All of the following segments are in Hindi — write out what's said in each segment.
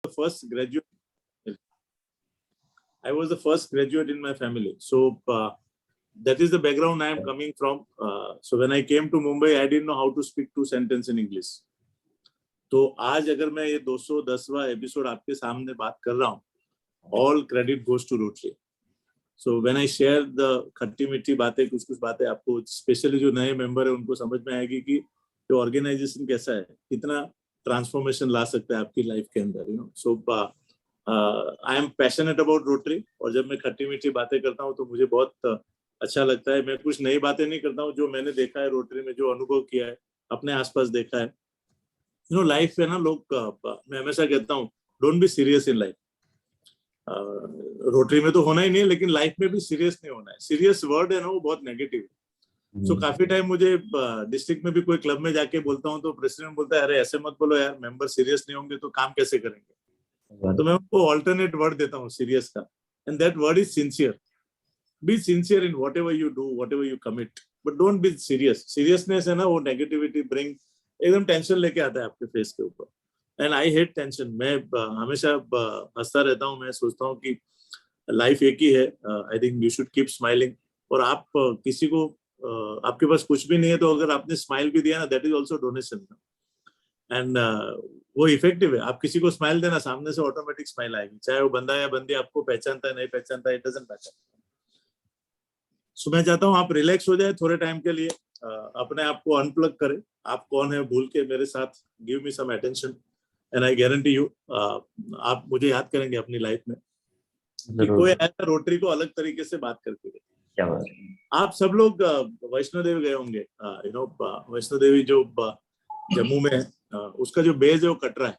the first graduate. I was the first graduate in my family. So that is the background I am coming from. So when I came to Mumbai, I didn't know how to speak two sentences in English. तो आज अगर मैं ये 210वां एपिसोड आपके सामने बात कर रहा हूँ, all credit goes to Rotary. So when I share the खट्टी मीठी बातें, कुछ बातें आपको स्पेशली जो नए मेंबर है उनको समझ में आएगी कि ये ऑर्गेनाइजेशन कैसा है, कितना ट्रांसफॉर्मेशन ला सकता है आपकी लाइफ के अंदर. So I am passionate about Rotary. और जब मैं खट्टी मीठी बातें करता हूँ तो मुझे बहुत अच्छा लगता है. मैं कुछ नई बातें नहीं करता हूँ, जो मैंने देखा है रोटरी में, जो अनुभव किया है, अपने आसपास देखा है. लाइफ पे ना लोग, मैं हमेशा कहता हूँ, don't be serious in life. Rotary में तो होना ही नहीं है, लेकिन लाइफ में भी सीरियस नहीं होना है. सीरियस वर्ड है ना, वो बहुत नेगेटिव है. सो काफी टाइम मुझे डिस्ट्रिक्ट में भी कोई क्लब में जाके बोलता हूँ तो प्रेसिडेंट बोलता है, अरे ऐसे मत बोलो यार, मेंबर सीरियस नहीं होंगे तो काम कैसे करेंगे. तो मैं उनको ऑल्टरनेट वर्ड देता हूँ सीरियस का, and that word is sincere. Be sincere in what ever you do, what ever you commit, but don't be serious. Seriousness है ना, वो नेगेटिविटी ब्रिंग, एकदम टेंशन लेके आता है आपके फेस के ऊपर. And I hate tension. मैं हमेशा हंसता रहता हूँ. मैं सोचता हूँ कि लाइफ एक ही है. I think you should keep smiling. और आप किसी को, आपके पास कुछ भी नहीं है तो अगर आपने स्माइल भी दिया ना, that is also donation. And वो इफेक्टिव है. आप किसी को स्माइल देना, सामने से ऑटोमेटिक स्माइल आएगी, चाहे वो बंदा या बंदी आपको पहचानता है नहीं पहचानता है, इट डजंट मैटर. सो मैं चाहता हूँ आप रिलैक्स हो जाए थोड़े टाइम के लिए, अपने आप को अनप्लग करें. आप कौन है भूल के मेरे साथ give me some attention, and I guarantee you आप मुझे याद करेंगे अपनी लाइफ में. कि कोई ऐसा रोटरी को अलग तरीके से बात करके. क्या बात. आप सब लोग वैष्णो देवी गए होंगे. वैष्णो देवी जो जम्मू में है, उसका जो बेस है वो कटरा है.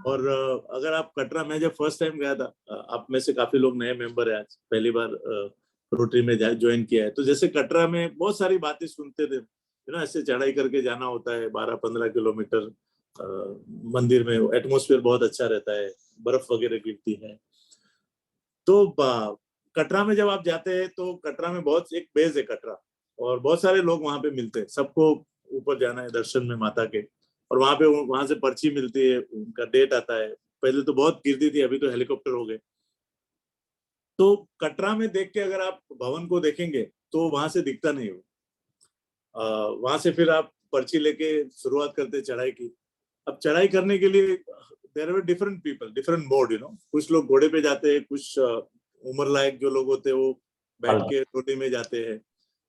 और अगर आप कटरा, मैं जब फर्स्ट टाइम गया था, आप में से काफी लोग नए मेंबर है, आज पहली बार रोटरी में ज्वाइन किया है, तो जैसे कटरा में बहुत सारी बातें सुनते थे. ऐसे चढ़ाई करके जाना होता है 12-15 किलोमीटर. मंदिर में एटमॉस्फेयर बहुत अच्छा रहता है, बर्फ वगैरह गिरती है. तो कटरा में जब आप जाते हैं तो कटरा में बहुत एक बेस है कटरा, और बहुत सारे लोग वहां पे मिलते हैं. सबको ऊपर जाना है दर्शन में माता के, और वहां से पर्ची मिलती है, उनका डेट आता है. पहले तो बहुत गिरती थी, अभी तो हेलीकॉप्टर हो गए. तो कटरा में देख के अगर आप भवन को देखेंगे तो वहां से दिखता नहीं हो. वहां से फिर आप पर्ची लेके शुरुआत करते चढ़ाई की. अब चढ़ाई करने के लिए there are different people, different mode. कुछ लोग घोड़े पे जाते हैं, कुछ उम्र लायक जो लोग होते हैं वो बैठ के रोटी में जाते हैं,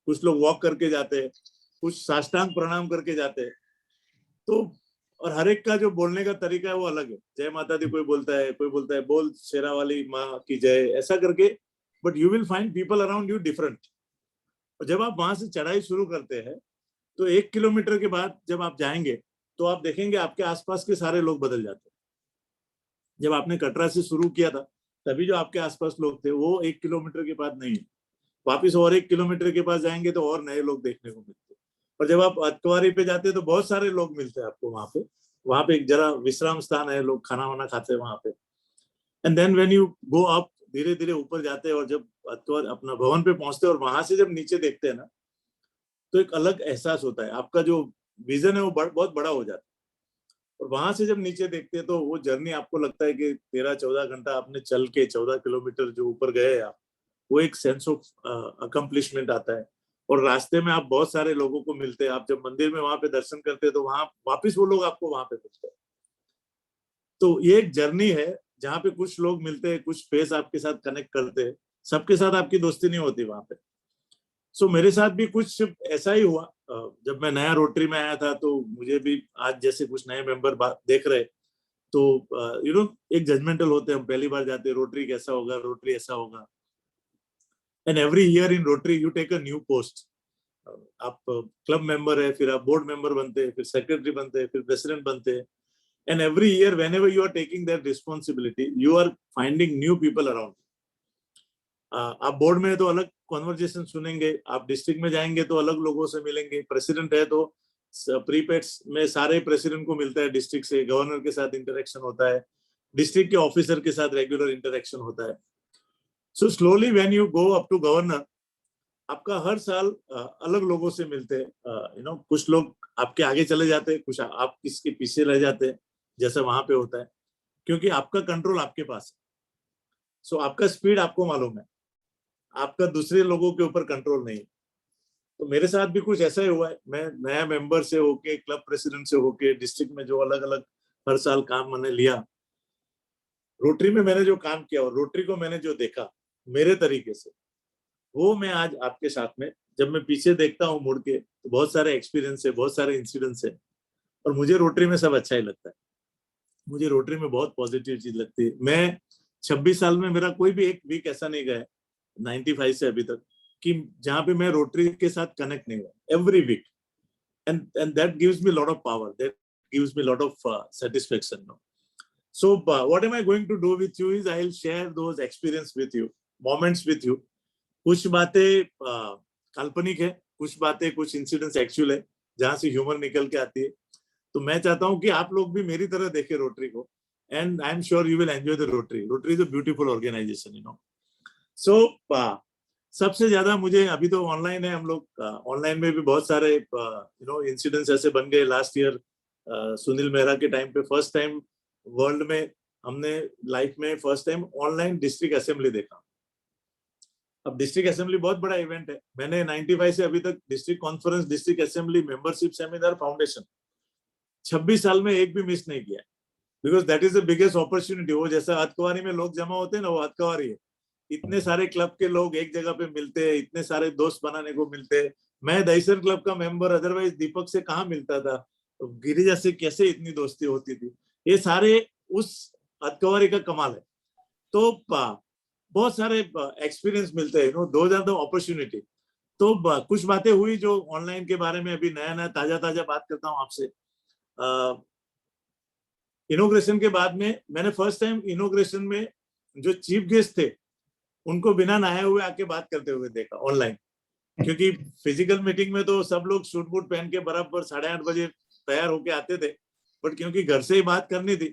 कुछ लोग वॉक करके जाते हैं, कुछ साष्टांग प्रणाम करके जाते हैं. तो और हर एक का जो बोलने का तरीका है वो अलग है. जय माता दी कोई बोलता है बोल शेरा वाली माँ की जय, ऐसा करके. But you will find people around you different. और जब आप वहां से चढ़ाई शुरू करते हैं तो 1 किलोमीटर के बाद जब आप जाएंगे तो आप देखेंगे आपके आसपास के सारे लोग बदल जाते हैं. जब आपने कटरा से शुरू किया था तभी जो आपके आसपास लोग थे वो 1 किलोमीटर के बाद नहीं. वापिस और 1 किलोमीटर के पास जाएंगे तो और नए लोग देखने को मिलते. और जब आप अतकवारी पे जाते हैं तो बहुत सारे लोग मिलते हैं आपको वहां पे. वहां पे एक जरा विश्राम स्थान है, लोग खाना वाना खाते हैं वहां पे. And then when you go up, धीरे धीरे ऊपर जाते हैं, और जब अपना भवन पे पहुंचते हैं और वहां से जब नीचे देखते हैं ना, तो एक अलग एहसास होता है. आपका जो विजन है वो बहुत बड़ा हो जाता है. और वहां से जब नीचे देखते हैं तो वो जर्नी आपको लगता है कि 13-14 घंटा आपने चल के 14 किलोमीटर जो ऊपर गए आप, वो एक सेंस ऑफ अकम्प्लिशमेंट आता है. और रास्ते में आप बहुत सारे लोगों को मिलते हैं. आप जब मंदिर में वहां पे दर्शन करते हैं तो वहां वापिस वो लोग आपको वहां पे मिलते हैं. तो ये एक जर्नी है जहाँ पे कुछ लोग मिलते हैं, कुछ फेस आपके साथ कनेक्ट करते हैं. सबके साथ आपकी दोस्ती नहीं होती वहां पे. सो मेरे साथ भी कुछ ऐसा ही हुआ. जब मैं नया रोटरी में आया था तो मुझे भी आज जैसे कुछ नए मेंबर देख रहे तो एक जजमेंटल होते हैं. हम पहली बार जाते हैं, रोटरी कैसा होगा, रोटरी ऐसा होगा. And every year in Rotary you take a new post. आप क्लब मेंबर है, फिर आप बोर्ड मेंबर बनते हैं, फिर सेक्रेटरी बनते हैं, फिर प्रेसिडेंट बनते हैं. And every year whenever you are taking that responsibility you are finding new people around. आप बोर्ड में है तो अलग कॉन्वर्जेशन सुनेंगे, आप डिस्ट्रिक्ट में जाएंगे तो अलग लोगों से मिलेंगे. प्रेसिडेंट है तो प्रीपेड्स में सारे प्रेसिडेंट को मिलता है डिस्ट्रिक्ट से. गवर्नर के साथ इंटरेक्शन होता है, डिस्ट्रिक्ट के ऑफिसर के साथ रेगुलर इंटरेक्शन होता है. So slowly when you go up to governor, आपका हर साल अलग लोगों से मिलते हैं. कुछ लोग आपके आगे चले जाते हैं, कुछ आप किसके पीछे रह जाते हैं, जैसा वहां पे होता है. क्योंकि आपका कंट्रोल आपके पास है। सो आपका स्पीड आपको मालूम है, आपका दूसरे लोगों के ऊपर कंट्रोल नहीं। तो मेरे साथ भी कुछ ऐसा ही हुआ है। मैं नया मेंबर से होके, क्लब प्रेसिडेंट से होके, डिस्ट्रिक्ट में जो अलग अलग हर साल काम मैंने लिया, रोटरी में मैंने जो काम किया और रोटरी को मैंने जो देखा मेरे तरीके से, वो मैं आज आपके साथ में, जब मैं पीछे देखता हूँ मुड़ के, तो बहुत सारे एक्सपीरियंस है, बहुत सारे इंसिडेंट्स है, और मुझे रोटरी में सब अच्छा ही लगता है। मुझे रोटरी में बहुत पॉजिटिव चीज लगती है। मैं 26 साल में मेरा कोई भी एक वीक ऐसा नहीं गया 95 से अभी तक कि जहां पे मैं रोटरी के साथ कनेक्ट नहीं हुआ। Every week, and that gives me lot of power, that gives me lot of satisfaction, no? So what am I going to do with you is I'll share those experience with you, moments with you. कुछ बातें काल्पनिक है, कुछ बातें, कुछ इंसिडेंट्स एक्चुअल है, जहां से ह्यूमर निकल के आती है। तो मैं चाहता हूं कि आप लोग भी मेरी तरह देखें रोटरी को, and I am sure you will enjoy the Rotary. Rotary is a beautiful organisation, you know. So सबसे ज्यादा मुझे, अभी तो ऑनलाइन है हम लोग, ऑनलाइन में भी बहुत सारे इंसिडेंट्स ऐसे बन गए। लास्ट ईयर सुनील मेहरा के टाइम पे फर्स्ट टाइम वर्ल्ड में हमने लाइफ में first time online district assembly देखा। अब डिस्ट्रिक्ट असेंबली बहुत बड़ा इवेंट है। मैंने 95 से अभी तक district conference, district assembly, membership seminar, foundation 26 साल में एक भी मिस नहीं किया, because that is the biggest opportunity. वो जैसा हथकवारी में लोग जमा होते हैं ना, वो हथकवारी है। इतने सारे क्लब के लोग एक जगह पे मिलते हैं, इतने सारे दोस्त बनाने को मिलते हैं। मैं दहीसर क्लब का मेंबर, अदरवाइज दीपक से कहाँ मिलता था, तो गिरिजा से कैसे इतनी दोस्ती होती थी, ये सारे उस हथकवारी का कमाल है। तो बहुत सारे एक्सपीरियंस मिलते हैं, दोज आर द अपॉर्चुनिटी। तो कुछ बातें हुई जो ऑनलाइन के बारे में, अभी नया नया ताजा ताजा बात करता हूँ आपसे। इनोग्रेशन के बाद में मैंने फर्स्ट टाइम इनोग्रेशन में जो चीफ गेस्ट थे उनको बिना नहाए हुए आके बात करते हुए देखा ऑनलाइन, क्योंकि फिजिकल मीटिंग में तो सब लोग सूट बूट पहन के बराबर 8:30 बजे तैयार होके आते थे, बट क्योंकि घर से ही बात करनी थी,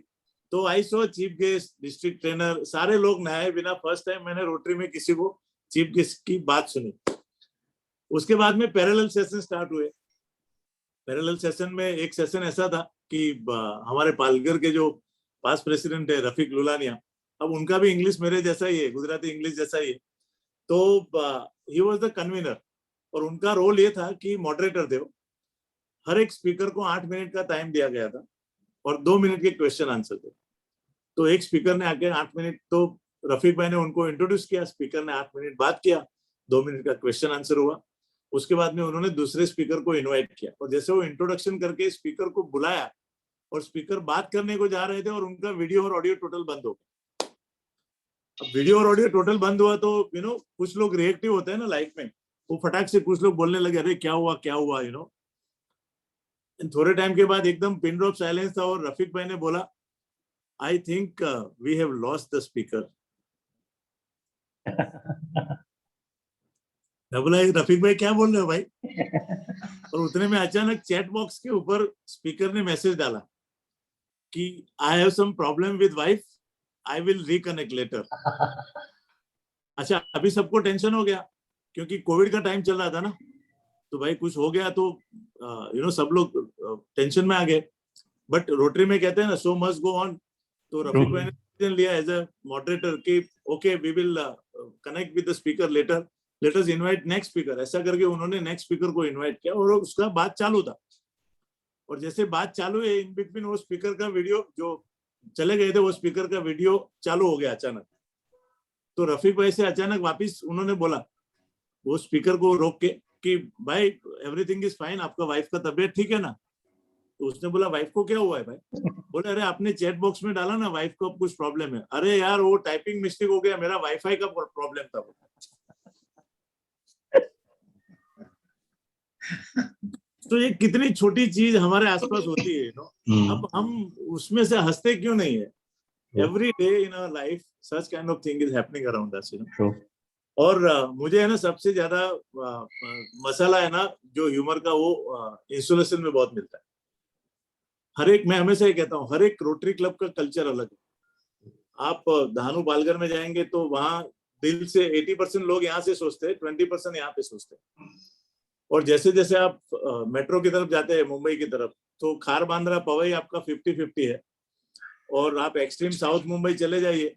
तो I saw chief guest, district trainer, सारे लोग नहाए बिना। फर्स्ट टाइम मैंने रोटरी में किसी को चीफ गेस्ट की बात सुनी। उसके बाद में पैरेलल सेशन स्टार्ट हुए। पैरेलल सेशन में एक सेशन ऐसा था कि हमारे पालघर के जो पास प्रेसिडेंट है रफीक लुलानिया, अब उनका भी इंग्लिश मेरे जैसा ही है, गुजराती इंग्लिश जैसा ही है। तो ही वाज द कन्वीनर, और उनका रोल ये था कि मॉडरेटर थे। हर एक स्पीकर को 8 मिनट का टाइम दिया गया था और 2 मिनट के क्वेश्चन आंसर थे। तो एक स्पीकर ने आके 8 मिनट, तो रफीक भाई ने उनको इंट्रोड्यूस किया, स्पीकर ने 8 मिनट बात किया, 2 मिनट का क्वेश्चन आंसर हुआ। उसके बाद में उन्होंने दूसरे स्पीकर को इनवाइट किया, और जैसे वो इंट्रोडक्शन करके स्पीकर को बुलाया और स्पीकर बात करने को जा रहे थे, और उनका वीडियो और ऑडियो टोटल बंद हो गया। अब वीडियो और ऑडियो टोटल बंद हुआ तो कुछ लोग रिएक्टिव होते हैं ना लाइफ में, वो फटाक से कुछ लोग बोलने लगे, अरे क्या हुआ क्या हुआ, थोड़े टाइम के बाद एकदम पिन ड्रॉप साइलेंस था, और रफीक भाई ने बोला, I think we have lost the speaker. मैं बोला, रफीक भाई क्या बोल रहे हो भाई? और उतने में अचानक चैट बॉक्स के ऊपर स्पीकर ने मैसेज डाला कि I have some problem with wife, I will reconnect later. अच्छा, अभी सबको टेंशन हो गया क्योंकि कोविड का टाइम चल रहा था ना, तो भाई कुछ हो गया तो सब लोग टेंशन में आ गए। बट रोटरी में कहते हैं ना, सो मस्ट गो ऑन। तो रफीक भाई ने डिसीजन लिया एज अ मॉडरेटर कि okay, we will connect with the speaker later, let us invite next speaker. ऐसा करके उन्होंने नेक्स्ट स्पीकर को इनवाइट किया, और उसका बात चालू था। और जैसे बात चालू है, इन बिटवीन वो स्पीकर का वीडियो, जो चले गए थे, वो स्पीकर का वीडियो चालू हो गया अचानक। तो रफीक भाई से अचानक वापिस उन्होंने बोला, वो स्पीकर को रोक के, कि भाई एवरीथिंग इज फाइन, आपका वाइफ का तबीयत ठीक है ना? तो उसने बोला, वाइफ को क्या हुआ है भाई? बोले, अरे आपने चैट बॉक्स में डाला ना वाइफ को कुछ प्रॉब्लम है। अरे यार, वो टाइपिंग मिस्टेक हो गया, मेरा वाईफाई का प्रॉब्लम था। तो ये कितनी छोटी चीज हमारे आसपास होती है, अब हम उसमें से हंसते क्यों नहीं है? Every day in our life such kind of thing is happening around us, और मुझे है ना, सबसे ज्यादा मसाला है ना जो ह्यूमर का, वो इंस्टॉलेशन में बहुत मिलता है। हर एक, मैं हमेशा ही कहता हूँ, हर एक रोटरी क्लब का कल्चर अलग है। आप धानु पालघर में जाएंगे तो वहां दिल से 80% लोग यहाँ से सोचते हैं, 20% यहाँ पे सोचते हैं। और जैसे जैसे आप मेट्रो की तरफ जाते हैं, मुंबई की तरफ, तो खार बांद्रा पवई आपका 50-50 है, और आप एक्सट्रीम साउथ मुंबई चले जाइए,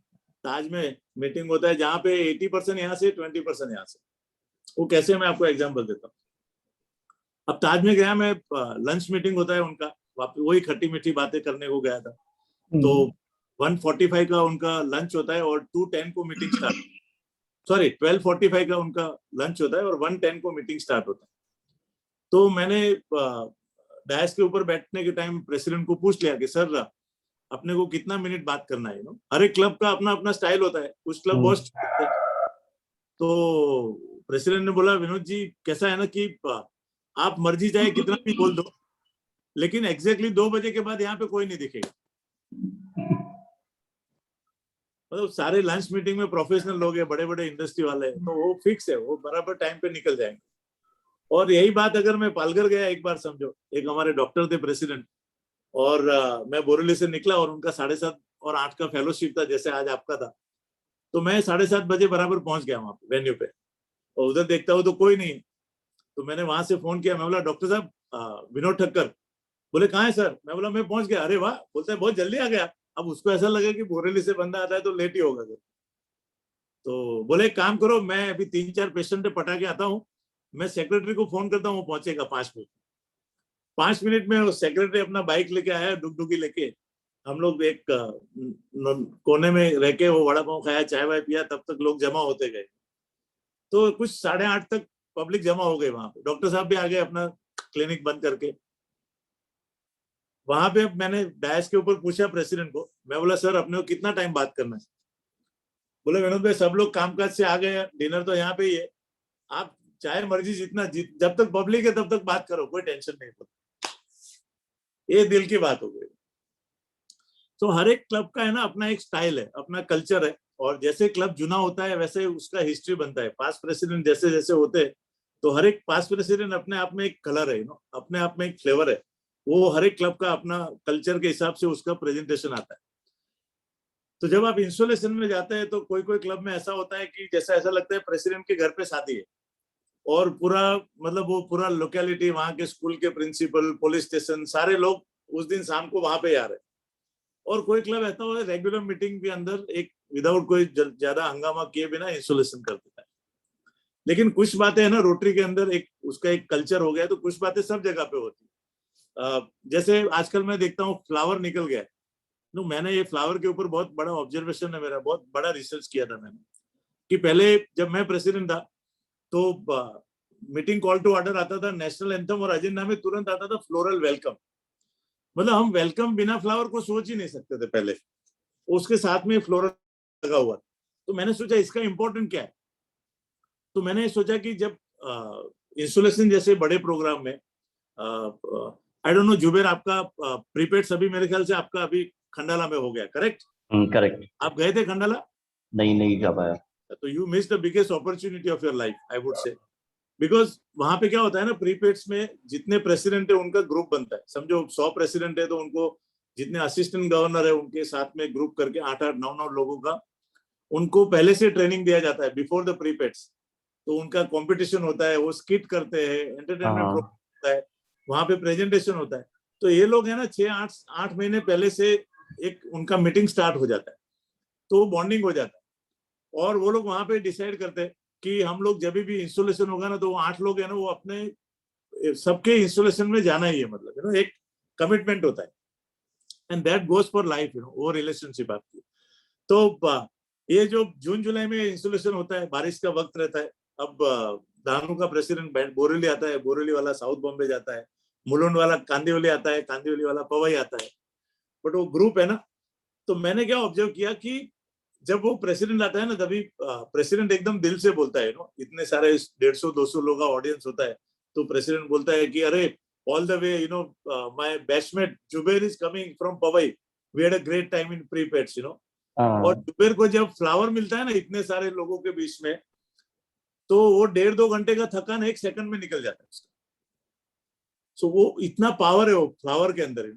ताज में मीटिंग होता है जहाँ पे 80% यहाँ से 20% यहाँ से। वो कैसे, मैं आपको एग्जांपल देता हूँ। अब ताज में गया मैं, लंच मीटिंग होता है उनका, वही खट्टी मीठी बातें करने को गया था। तो 1:45 का उनका लंच होता है और 2:10 को मीटिंग स्टार्ट, सॉरी 12:45 का उनका लंच होता है और 1:10 को मीटिंग स्टार्ट होता है। तो मैंने डैश के ऊपर बैठने के टाइम प्रेसिडेंट को पूछ लिया कि सर अपने को कितना मिनट बात करना है। हर एक क्लब का अपना अपना स्टाइल होता है, कुछ क्लब बहुत। तो प्रेसिडेंट ने बोला, विनोद जी कैसा है ना कि आप मर्जी चाहे कितना भी बोल दो, लेकिन एग्जैक्टली 2 बजे के बाद यहाँ पे कोई नहीं दिखेगा। मतलब सारे लंच मीटिंग में प्रोफेशनल लोग हैं, बड़े बड़े इंडस्ट्री वाले हैं, तो वो फिक्स है, वो बराबर टाइम पे निकल जाएंगे। और यही बात अगर मैं पालघर गया एक बार, समझो एक हमारे डॉक्टर थे प्रेसिडेंट, और मैं बोरेली से निकला और उनका 7:30 और 8 का फेलोशिप था, जैसे आज आपका था। तो मैं 7:30 बजे बराबर पहुंच गया वहां पे वेन्यू पे, और उधर देखता हूँ तो कोई नहीं। तो मैंने वहां से फोन किया, मैं बोला डॉक्टर साहब विनोद ठक्कर। बोले कहाँ है सर? मैं बोला मैं पहुंच गया। अरे वाह, बोलते हैं बहुत जल्दी आ गया। अब उसको ऐसा लगा कि बोरेली से बंदा आता है तो लेट ही होगा। तो बोले एक काम करो, मैं अभी 3-4 पेशेंट पटा के आता हूँ, मैं सेक्रेटरी को फोन करता हूँ, वो पहुंचेगा 5 मिनट। 5 मिनट में सेक्रेटरी अपना बाइक लेके आया, डुगडुगी लेके। हम लोग एक कोने में रह के वो वड़ा पाव खाया, चाय वाय पिया, तब तक लोग जमा होते गए। तो कुछ 8:30 तक पब्लिक जमा हो गई वहां पे। डॉक्टर साहब भी आ गए अपना क्लिनिक बंद करके। वहां पे मैंने डैश के ऊपर पूछा प्रेसिडेंट को, मैं बोला सर अपने को कितना टाइम बात करना है? बोले विनोद भाई सब लोग कामकाज से आ गए, डिनर तो यहाँ पे ही है, आप चाहे मर्जी जितना जब तक पब्लिक है तब तक बात करो, कोई टेंशन नहीं। ये दिल की बात हो गई। तो हर एक क्लब का है ना अपना एक स्टाइल है, अपना कल्चर है, और जैसे क्लब जुना होता है वैसे उसका हिस्ट्री बनता है। पास्ट प्रेसिडेंट जैसे जैसे होते हैं, तो हर एक पास्ट प्रेसिडेंट अपने आप में एक कलर है, अपने आप में एक फ्लेवर है। वो हर एक क्लब का अपना कल्चर के हिसाब से उसका प्रेजेंटेशन आता है। तो जब आप इंस्टॉलेशन में जाते हैं तो कोई कोई क्लब में ऐसा होता है कि जैसा ऐसा लगता है प्रेसिडेंट के घर पे शादी है, और पूरा मतलब वो पूरा लोकेलिटी, वहां के स्कूल के प्रिंसिपल, पुलिस स्टेशन, सारे लोग उस दिन शाम को वहां पे आ रहे। और कोई क्लब ऐसा हो रेगुलर मीटिंग के अंदर एक विदाउट कोई ज्यादा हंगामा किए बिना इंस्टॉलेशन कर देता है। लेकिन कुछ बातें है ना रोटरी के अंदर, एक उसका एक कल्चर हो गया, तो कुछ बातें सब जगह पे होती है। जैसे आजकल मैं देखता हूँ फ्लावर निकल गया। तो मैंने ये फ्लावर के ऊपर बहुत बड़ा ऑब्जर्वेशन है मेरा, बहुत बड़ा रिसर्च किया था मैंने, कि पहले जब मैं प्रेसिडेंट था तो मीटिंग कॉल टू ऑर्डर आता था, नेशनल एंथम और एजेंडा में तुरंत आता था फ्लोरल वेलकम। मतलब हम वेलकम बिना फ्लावर को सोच ही नहीं सकते थे पहले, उसके साथ में फ्लोरल लगा हुआ। तो मैंने सोचा इसका इंपॉर्टेंट क्या है। तो मैंने सोचा कि जब इंस्टॉलेशन जैसे बड़े प्रोग्राम में, आई डोंट नो जुबेर, आपका प्रीपेड अभी मेरे ख्याल से आपका अभी खंडाला में हो गया, करेक्ट? करेक्ट। आप गए थे खंडाला? नहीं जा पाया। तो you miss the biggest opportunity of your life, I would say. Because वहां पे क्या होता है ना, प्रीपेड्स में जितने प्रेसिडेंट है उनका ग्रुप बनता है। समझो 100 प्रेसिडेंट है तो उनको जितने असिस्टेंट गवर्नर है उनके साथ में ग्रुप करके 8-8, 9-9 लोगों का उनको पहले से ट्रेनिंग दिया जाता है बिफोर द प्रीपेड्स। तो उनका कंपटीशन होता है, वो स्किट करते हैं, एंटरटेनमेंट होता है, वहां पे प्रेजेंटेशन होता है। तो ये लोग है ना 6-8 महीने पहले से एक उनका मीटिंग स्टार्ट हो जाता है, तो बॉन्डिंग हो जाता है। और वो लोग वहां पे डिसाइड करते हैं कि हम लोग जब भी इंस्टॉलेशन होगा ना, तो वो 8 लोग है ना, वो अपने सबके इंस्टॉलेशन में जाना ही है, मतलब एक कमिटमेंट होता है। And that goes for life, वो रिलेशनशिप आपकी। तो ये जो जून जुलाई में इंस्टॉलेशन होता है, बारिश का वक्त रहता है। अब दानू का प्रेसिडेंट बोरेली आता है, बोरेली वाला साउथ बॉम्बे जाता है, मुलुंड वाला कांदिवली आता है, कांदिवली वाला पवई आता है। बट वो ग्रुप है ना। तो मैंने क्या ऑब्जर्व किया कि जब वो प्रेसिडेंट आता है ना, तभी प्रेसिडेंट एकदम दिल से बोलता है। इतने सारे 150-200 लोगों का ऑडियंस होता है, तो प्रेसिडेंट बोलता है कि अरे all the way my batchmate Zuber is coming from Powai, we had a great time in prepaids. और जुबेर को जब फ्लावर मिलता है ना इतने सारे लोगों के बीच में, तो वो 1.5-2 घंटे का थकान 1 सेकंड में निकल जाता है उसका। सो वो इतना पावर है वो फ्लावर के अंदर,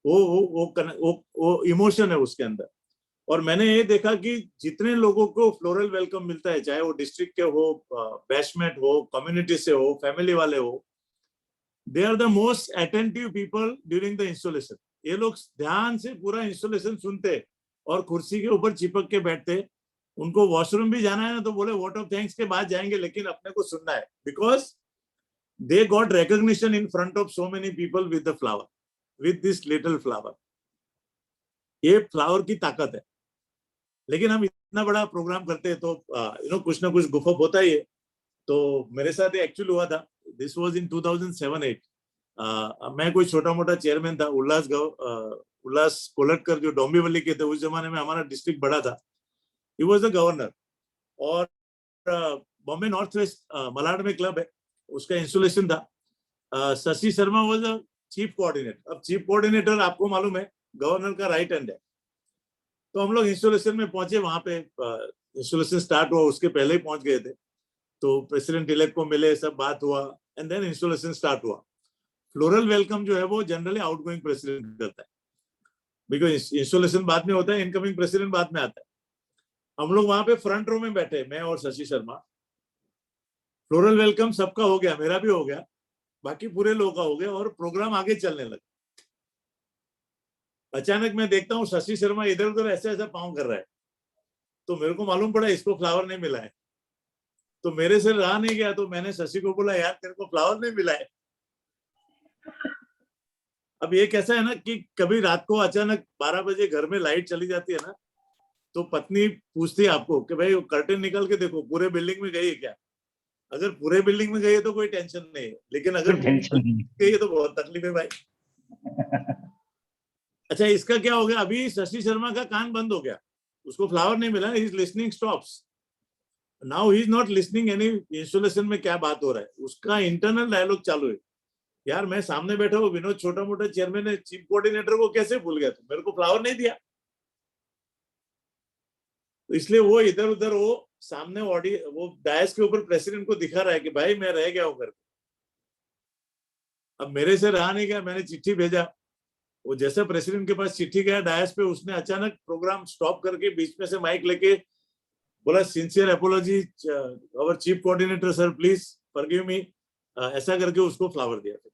वो इमोशन है उसके अंदर। और मैंने ये देखा कि जितने लोगों को फ्लोरल वेलकम मिलता है, चाहे वो डिस्ट्रिक्ट के हो, बैचमेट हो, कम्युनिटी से हो, फैमिली वाले हो, they are the most attentive people during the installation. ये लोग ध्यान से पूरा इंस्टॉलेशन सुनते और कुर्सी के ऊपर चिपक के बैठते। उनको वॉशरूम भी जाना है ना तो बोले वोट ऑफ थैंक्स के बाद जाएंगे, लेकिन अपने को सुनना है, because they got recognition in front of so many people with the flower, with this little flower. ये फ्लावर की ताकत है। लेकिन हम इतना बड़ा प्रोग्राम करते हैं तो कुछ ना कुछ गुफअप होता ही है। तो मेरे साथ एक्चुअल हुआ था, दिस वाज इन 2007-8। मैं कोई छोटा मोटा चेयरमैन था। उल्लास कोलटकर जो डोंबिवली के थे, उस जमाने में हमारा डिस्ट्रिक्ट बड़ा था, ही वाज द गवर्नर। और बॉम्बे नॉर्थ वेस्ट मलाड में क्लब है, उसका इंस्टॉलेशन था। Shashi Sharma was a chief coordinator. अब चीफ कोऑर्डिनेटर आपको मालूम है गवर्नर का राइट हैंड है। तो हम लोग इंस्टॉलेशन में पहुंचे, वहां पे इंस्टॉलेशन स्टार्ट हुआ, उसके पहले ही पहुंच गए थे। तो प्रेसिडेंट इलेक्ट को मिले, सब बात हुआ, एंड देन इंस्टॉलेशन स्टार्ट हुआ। फ्लोरल वेलकम जो है वो जनरली आउटगोइंग प्रेसिडेंट करता है, बिकॉज इंस्टॉलेशन बाद में होता है, इनकमिंग प्रेसिडेंट बाद में आता है। हम लोग वहां पे फ्रंट रो में बैठे, मैं और शशि शर्मा। फ्लोरल वेलकम सबका हो गया, मेरा भी हो गया, बाकी पूरे लोगों का हो गया, और प्रोग्राम आगे चलने लगा। अचानक मैं देखता हूँ शशि शर्मा इधर उधर ऐसा ऐसा पाँव कर रहा है। तो मेरे को मालूम पड़ा इसको फ्लावर नहीं मिला है। तो मेरे से रहा नहीं गया, तो मैंने शशि को बोला, यार तेरे को फ्लावर नहीं मिला है। अब ये कैसा है ना कि कभी रात को अचानक 12 बजे घर में लाइट चली जाती है ना, तो पत्नी पूछती है आपको कि भाई कर्टेन निकाल के देखो पूरे बिल्डिंग में गई है क्या। अगर पूरे बिल्डिंग में गई है तो कोई टेंशन नहीं है, लेकिन अगर गई है तो बहुत तकलीफ है भाई। अच्छा, इसका क्या हो गया, अभी शशि शर्मा का कान बंद हो गया, उसको फ्लावर नहीं मिला, he is listening stops. Now he is not listening any installation में क्या बात हो रहा है, उसका इंटरनल डायलॉग चालू है। यार मैं सामने बैठा हूँ, विनोद छोटा मोटा चेयरमैन है, चीफ कोऑर्डिनेटर को कैसे भूल गया, तो मेरे को फ्लावर नहीं दिया। तो इसलिए वो इधर उधर वो सामने वो डायस के ऊपर प्रेसिडेंट को दिखा रहा है कि भाई मैं रह गया हूं घर। अब मेरे से रहा नहीं गया, मैंने चिट्ठी भेजा। वो जैसे प्रेसिडेंट के पास चिट्ठी गया डायस पे, उसने अचानक प्रोग्राम स्टॉप करके बीच में से माइक लेके बोला, sincere apology our chief coordinator sir, please forgive me, ऐसा करके उसको फ्लावर दिया था।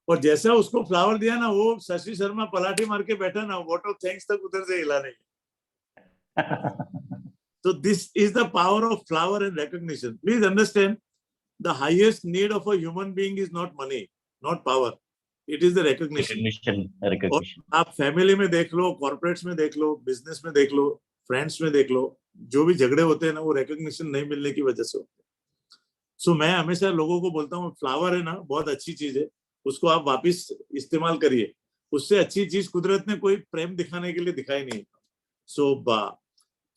और जैसा उसको फ्लावर दिया ना, वो शशि शर्मा पलाठी मार के बैठा ना, वोट ऑफ थैंक्स तक उधर से हिला नहीं। So this is the power of flower and recognition. Please understand, the highest need of a human being is not money, not power. It is the recognition. और आप फैमिली में देख लो, कॉर्पोरेट्स में देख लो, बिजनेस में देख लो, फ्रेंड्स में देख लो, जो भी झगड़े होते हैं ना, वो रिकॉग्निशन नहीं मिलने की वजह से होते हैं। सो मैं हमेशा लोगों को बोलता हूँ, फ्लावर है ना, बहुत अच्छी चीज है, उसको आप वापिस इस्तेमाल करिए। उससे अच्छी चीज कुदरत ने कोई प्रेम दिखाने के लिए दिखाई नहीं।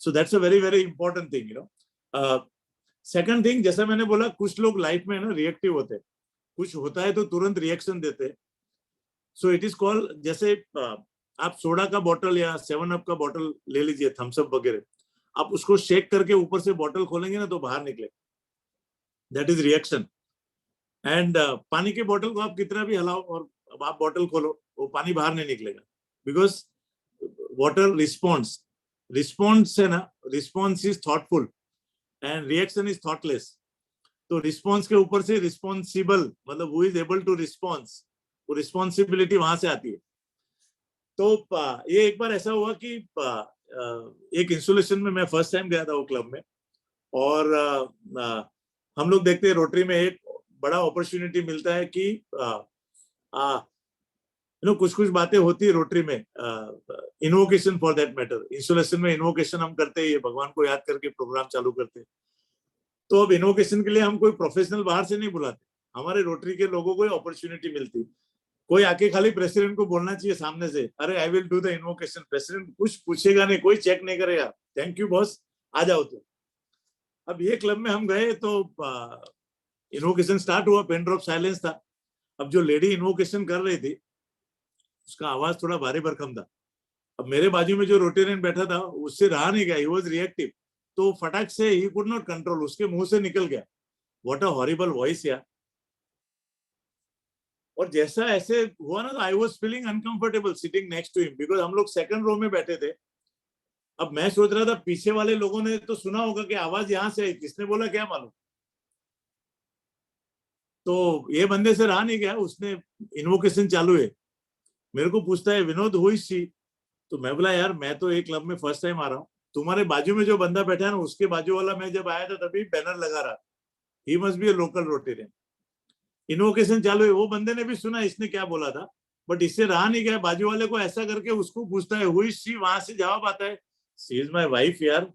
So that's a very very important thing, second thing, जैसा मैंने बोला, कुछ लोग लाइफ में ना रिएक्टिव होते हैं, कुछ होता है तो तुरंत रिएक्शन देते हैं। सो इट इज कॉल्ड, जैसे आप सोडा का बोतल या 7 अप का बोतल ले लीजिए, थम्स अप वगैरह, आप उसको शेक करके ऊपर से बोतल खोलेंगे ना तो बाहर निकले, दैट इज रिएक्शन। एंड पानी के बोतल को आप कितना भी हिलाओ और अब आप बोतल खोलो, वो पानी बाहर नहीं निकलेगा, बिकॉज वाटर रिस्पॉन्ड्स। रिस्पॉन्स है ना, response is thoughtful and reaction is thoughtless. तो रिस्पॉन्स के ऊपर से रिस्पॉन्सिबल, मतलब who is able to response, वो रिस्पॉन्सिबिलिटी वहां से आती है। तो ये एक बार ऐसा हुआ कि एक इंस्टॉलेशन में मैं फर्स्ट टाइम गया था वो क्लब में, और हम लोग देखते हैं रोटरी में एक बड़ा अपॉर्चुनिटी मिलता है कि कुछ कुछ बातें होती है रोटरी में, invocation for that matter. Installation में इन्वोकेशन हम करते हैं, भगवान को याद करके प्रोग्राम चालू करते हैं। तो अब इन्वोकेशन के लिए हम कोई प्रोफेशनल बाहर से नहीं बुलाते, हमारे रोटरी के लोगों को अपॉर्चुनिटी मिलती। कोई आके खाली प्रेसिडेंट को बोलना चाहिए सामने से, अरे I will do the invocation. President कुछ पूछेगा नहीं, कोई चेक नहीं करेगा, थैंक यू बॉस, आ जाओ। तो अब ये क्लब में हम गए तो इन्वोकेशन स्टार्ट हुआ, पेन ड्रॉप साइलेंस था। अब जो लेडी इन्वोकेशन कर रही थी, उसका आवाज थोड़ा भारी भरकम था। अब मेरे बाजू में जो रोटेरियन बैठा था, उससे रहा नहीं गया, ही वाज रिएक्टिव। तो फटाक से ही कुड नॉट कंट्रोल, उसके मुंह से निकल गया, व्हाट अ हॉरिबल वॉइस यार। और जैसा ऐसे हुआ ना, तो I was feeling uncomfortable sitting next to him, because हम लोग सेकंड रो में बैठे थे। अब मैं सोच रहा था पीछे वाले लोगों ने तो सुना होगा कि आवाज यहां से आई, किसने बोला क्या मालूम। तो ये बंदे से रहा नहीं गया, उसने इन्वोकेशन चालू है। मेरे को पूछता है विनोद हु इज शी, तो मैं बोला यार मैं तो एक क्लब में फर्स्ट टाइम आ रहा हूँ, तुम्हारे बाजू में जो बंदा बैठा है ना उसके बाजू वाला मैं जब आया था तभी बैनर लगा रहा, he must be a local Rotarian. Invocation चालू है, वो बंदे ने भी सुना इसने क्या बोला था, बट इससे रहा नहीं गया, बाजू वाले को ऐसा करके उसको पूछता है हु इज शी, वहां से जवाब आता है शी इज माय वाइफ यार।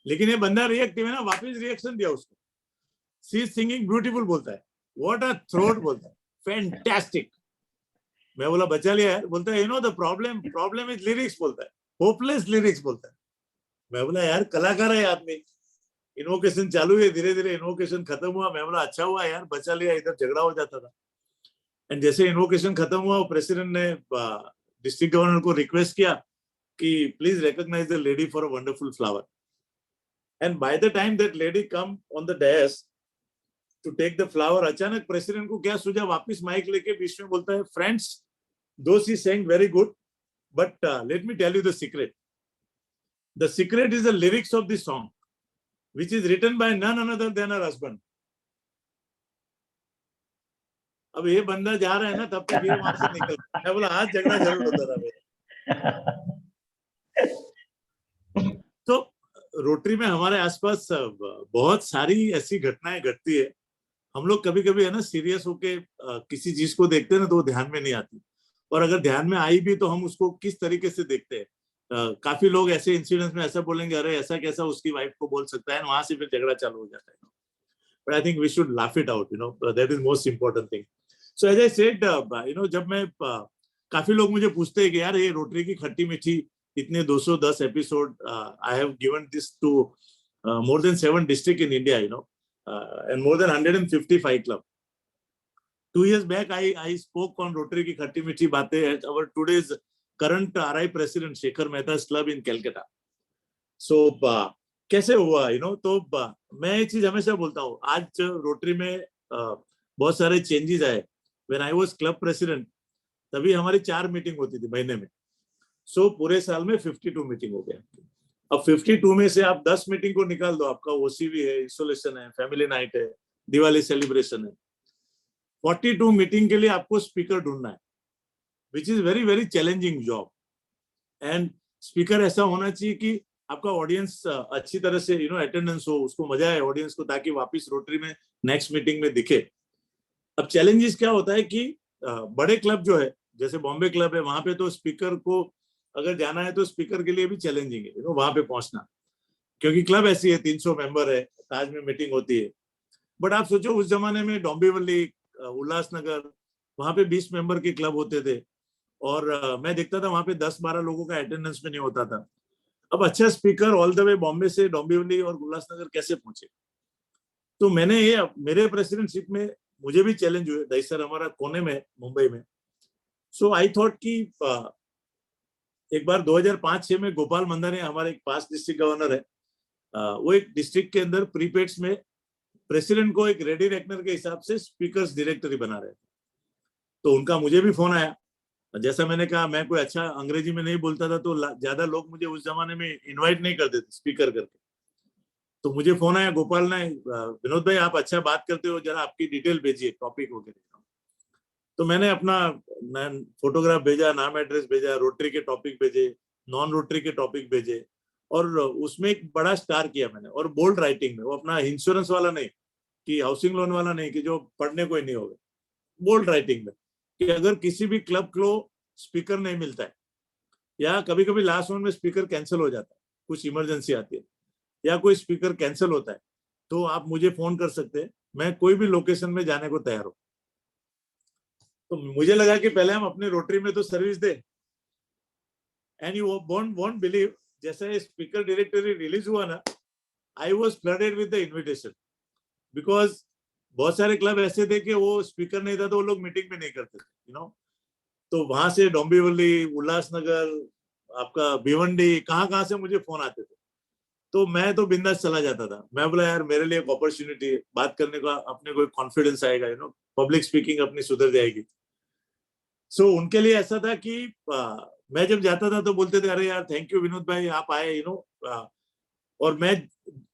लेकिन ये बंदा रिएक्टिव है ना, वापस रिएक्शन दिया उसको, शी इज सिंगिंग ब्यूटीफुल बोलता है, व्हाट अ थ्रोट बोलता है, फैंटास्टिक। मैं बोला बचा लिया यार, बोलता है you know the problem is lyrics बोलता है, होपलेस लिरिक्स बोलता है। मैं बोला यार कलाकार है आदमी। इन्वोकेशन चालू है, धीरे धीरे इन्वोकेशन खत्म हुआ, मैं बोला अच्छा हुआ यार बचा लिया, इधर झगड़ा हो जाता था। एंड जैसे इन्वोकेशन खत्म हुआ, प्रेसिडेंट ने डिस्ट्रिक्ट गवर्नर को रिक्वेस्ट किया कि please recognise the lady for a wonderful flower. And by the time that lady come on the dais to take the flower, अचानक प्रेसिडेंट को क्या सूझा, वापस माइक लेके बीच में बोलता है फ्रेंड्स दो she sang very good, but let me tell you the secret. The secret is the lyrics of the song, which is written by none other than her husband. अब ये बंदा जा रहा है ना, तब तक ये वहां से निकल, मैं बोला आज झगड़ा जरूर होता था मेरा। तो रोटरी में हमारे आसपास बहुत सारी ऐसी घटनाएं घटती है, हम लोग कभी कभी है ना सीरियस होके किसी चीज को देखते हैं ना तो वो ध्यान में नहीं आती, और अगर ध्यान में आई भी तो हम उसको किस तरीके से देखते हैं। काफी लोग ऐसे इंसिडेंट्स में ऐसा बोलेंगे अरे ऐसा कैसा उसकी वाइफ को बोल सकता है, वहां से फिर झगड़ा चालू हो जाता है। But I think we should laugh it out, you know, that is most important thing. So as I said, you know, जब मैं काफी लोग मुझे पूछते हैं कि यार ये रोटरी की खट्टी मीठी इतने 210 episode, I have given this to more than 7 district in India, you know, and more than 155 club. 2 years back, I spoke on Rotary की खट्टी मीठी बातें at our today's current RI president Shekhar Mehta's club in Calcutta. So कैसे हुआ, you know, तो मैं ये चीज हमेशा बोलता हूँ, आज रोटरी में बहुत सारे चेंजेस आए। When I was club president, तभी हमारी 4 मीटिंग होती थी महीने में। So पूरे साल में 52 मीटिंग हो गया। अब 52 में से आप 10 मीटिंग को निकाल दो, आपका ओसीवी है, इंस्टॉलेशन है, फैमिली नाइट है, दिवाली सेलिब्रेशन है। 42 मीटिंग के लिए आपको स्पीकर ढूंढना है, which is very very challenging job. And speaker ऐसा होना चाहिए कि आपका ऑडियंस अच्छी तरह से, यू नो, अटेंडेंस हो, उसको मजा आए ऑडियंस को, ताकि वापस रोटरी में नेक्स्ट मीटिंग में दिखे। अब चैलेंजेस क्या होता है कि बड़े क्लब जो है, जैसे बॉम्बे क्लब है, वहां पे तो स्पीकर को अगर जाना है तो स्पीकर के लिए भी चैलेंजिंग है, यू नो, वहां पे पहुंचना, क्योंकि क्लब ऐसी है, 300 मेंबर है, ताज में मीटिंग होती है। बट आप सोचो उस जमाने में डोंबिवली, उल्लासनगर, वहां पे 20 मेंबर के क्लब होते थे, और मैं देखता था वहां पे 10-12 लोगों का अटेंडेंस में नहीं होता था। अब अच्छा स्पीकर ऑल द वे बॉम्बे से डोंबिवली और उल्लासनगर कैसे पहुंचे? तो मैंने ये, मेरे प्रेसिडेंटशिप में मुझे भी चैलेंज हुए, दहीसर हमारा कोने में मुंबई में। सो आई थॉट कि एक बार 2005-6 में गोपाल मंदाने, हमारे एक पास डिस्ट्रिक्ट गवर्नर है, वो एक डिस्ट्रिक्ट के अंदर प्रीपेड्स में प्रेसिडेंट को एक रेडी रेकनर के हिसाब से स्पीकर्स डायरेक्टरी बना रहे थे। तो उनका मुझे भी फोन आया। जैसा मैंने कहा, मैं कोई अच्छा अंग्रेजी में नहीं बोलता था, तो ज्यादा लोग मुझे उस जमाने में इनवाइट नहीं करते थे स्पीकर करके। तो मुझे फोन आया, गोपाल ने, विनोद भाई आप अच्छा बात करते हो, जरा आपकी डिटेल भेजिए, टॉपिक वगैरह। तो मैंने अपना फोटोग्राफ भेजा, नाम एड्रेस भेजा, रोटरी के टॉपिक भेजे, नॉन रोटरी के टॉपिक भेजे, और उसमें एक बड़ा स्टार किया मैंने, और बोल्ड राइटिंग में, वो अपना इंश्योरेंस वाला नहीं, कि हाउसिंग लोन वाला नहीं, कि जो पढ़ने को ही नहीं होगा, बोल्ड राइटिंग में, कि अगर किसी भी क्लब को स्पीकर नहीं मिलता है, या कभी कभी लास्ट मोमेंट में स्पीकर कैंसिल हो जाता है, कुछ इमरजेंसी आती है, या कोई स्पीकर कैंसिल होता है, तो आप मुझे फोन कर सकते हैं, मैं कोई भी लोकेशन में जाने को तैयार हूं। तो मुझे लगा कि पहले हम अपने रोटरी में तो service they. And you won't believe, जैसे स्पीकर डायरेक्टरी रिलीज हुआ ना, I was flooded with the invitation, because बहुत सारे क्लब ऐसे थे कि वो स्पीकर नहीं था तो वो लोग मीटिंग में नहीं करते थे, यू नो। तो वहां से डोंबिवली, उल्लासनगर, आपका भिवंडी, कहाँ से मुझे फोन आते थे। तो मैं तो बिंदास चला जाता था। मैं बोला यार मेरे लिए एक अपॉर्चुनिटी है, बात करने का अपने को कॉन्फिडेंस आएगा, यू नो, पब्लिक स्पीकिंग अपनी सुधर जाएगी। सो उनके लिए ऐसा था कि मैं जब जाता था तो बोलते थे अरे यार थैंक यू विनोद भाई आप आए, यू नो, और मैं,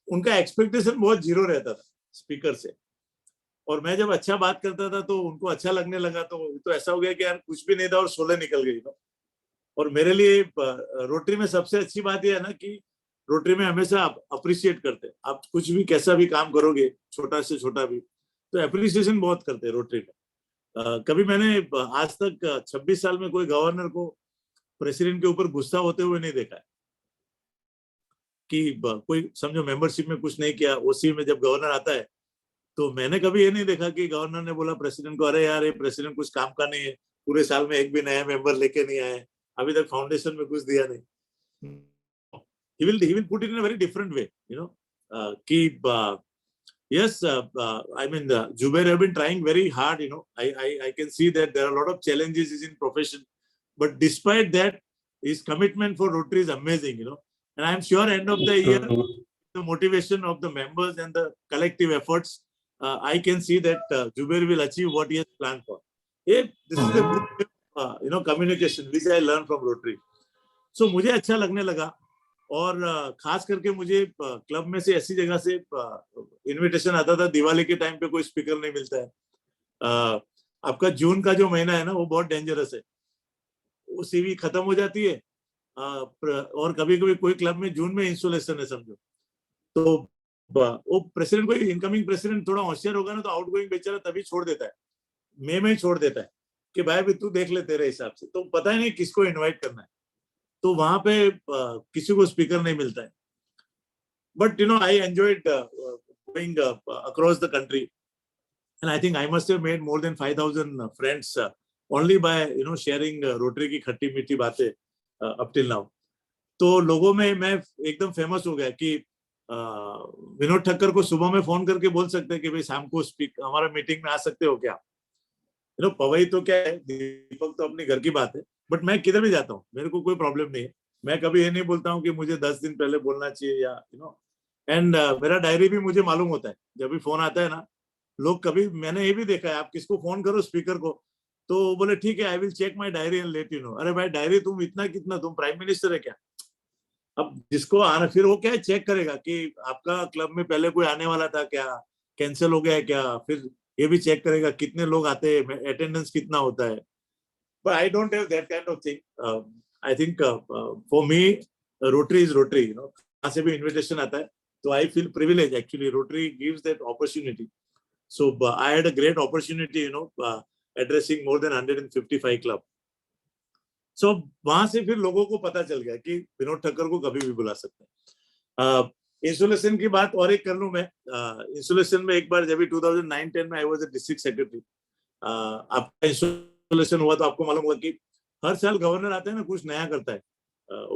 उनका एक्सपेक्टेशन बहुत जीरो रहता था स्पीकर से। और मैं जब अच्छा बात करता था तो उनको अच्छा लगने लगा, तो ऐसा हो गया कि यार कुछ भी नहीं था और 16 निकल गई ना। और मेरे लिए रोटरी में सबसे अच्छी बात यह है ना कि रोटरी में हमेशा अप्रिशिएट करते हैं। आप कुछ भी कैसा भी काम करोगे, छोटा से छोटा भी, तो अप्रिसिएशन बहुत करते हैं रोटरी में। कभी मैंने आज तक 26 साल में कोई गवर्नर को प्रेसिडेंट के ऊपर गुस्सा होते हुए नहीं देखा है कि कोई समझो मेंबरशिप में कुछ नहीं किया। ओसी में जब गवर्नर आता है तो मैंने कभी ये नहीं देखा कि गवर्नर ने बोला प्रेसिडेंट को, अरे यार ये प्रेसिडेंट कुछ काम का नहीं है, पूरे साल में एक भी नया मेंबर लेके नहीं आए, अभी तक फाउंडेशन में कुछ दिया नहीं। he will put it in a very different way, you know. Yes, I mean Jubair have been trying very hard, you know. I can see that there are a lot of challenges in profession, but despite that his commitment for Rotary is amazing, you know. And I'm sure end of the year the motivation of the members and the collective efforts, I can see that Jubair will achieve what he has planned for. This is a good you know, communication which I learned from Rotary. So मुझे अच्छा लगने लगा। और खास करके मुझे क्लब में से ऐसी जगह से इनविटेशन आता था, दिवाली के टाइम पे कोई स्पीकर नहीं मिलता है। आपका जून का जो महीना है ना वो बहुत डेंजरस है, वो सीवी खत्म हो जाती है। और कभी कभी कोई क्लब में जून में इंस्टॉलेशन है समझो, तो वो प्रेसिडेंट, कोई इनकमिंग प्रेसिडेंट थोड़ा होशियार होगा ना तो आउटगोइंग बेचारा तभी छोड़ देता है, मई में ही छोड़ देता है कि भाई भी तू देख ले तेरे हिसाब से, तो पता ही नहीं किसको इन्वाइट करना है, तो वहां पे किसी को स्पीकर नहीं मिलता है। But you know I enjoyed going across the country and I think I must have made more than 5000 friends only by you know sharing rotary की खट्टी मीठी बातें अप टिल नाउ। तो लोगों में मैं एकदम फेमस हो गया कि विनोद ठक्कर को सुबह में फोन करके बोल सकते हैं कि भाई शाम को हमारा मीटिंग में आ सकते हो क्या। यू नो पवई तो क्या है, दीपक तो अपनी घर की बात है, बट मैं किधर भी जाता हूँ मेरे को कोई प्रॉब्लम नहीं है। मैं कभी ये नहीं बोलता हूँ कि मुझे 10 दिन पहले बोलना चाहिए या यू नो। एंड मेरा डायरी भी मुझे मालूम होता है, जब भी फोन आता है ना, लोग कभी, मैंने ये भी देखा है, आप किसको फोन करो स्पीकर को तो बोले ठीक है I will check my diary and let you know. अरे भाई डायरी तुम इतना कितना, तुम प्राइम मिनिस्टर है क्या। अब जिसको आना, फिर वो क्या है, चेक करेगा कि आपका क्लब में पहले कोई आने वाला था क्या, कैंसिल हो गया है क्या, फिर ये भी चेक करेगा कितने लोग आते हैं, अटेंडेंस कितना होता है। But I don't have that kind of thing. I think for me, Rotary is Rotary. You know, कहाँ से भी invitation आता है, तो I feel privileged. Actually, Rotary gives that opportunity. So I had a great opportunity, you know, addressing more than 155 club. So वहां से फिर लोगों को पता चल गया कि विनोद ठक्कर को कभी भी बुला सकते हैं। इंसुलेशन की बात और एक कर लूं मैं। इंसुलेशन में एक बार जब 2009-10 में I was a district secretary. आपका इंसुलेशन हुआ तो आपको मालूम होगा कि हर साल गवर्नर आता है ना, कुछ नया करता है,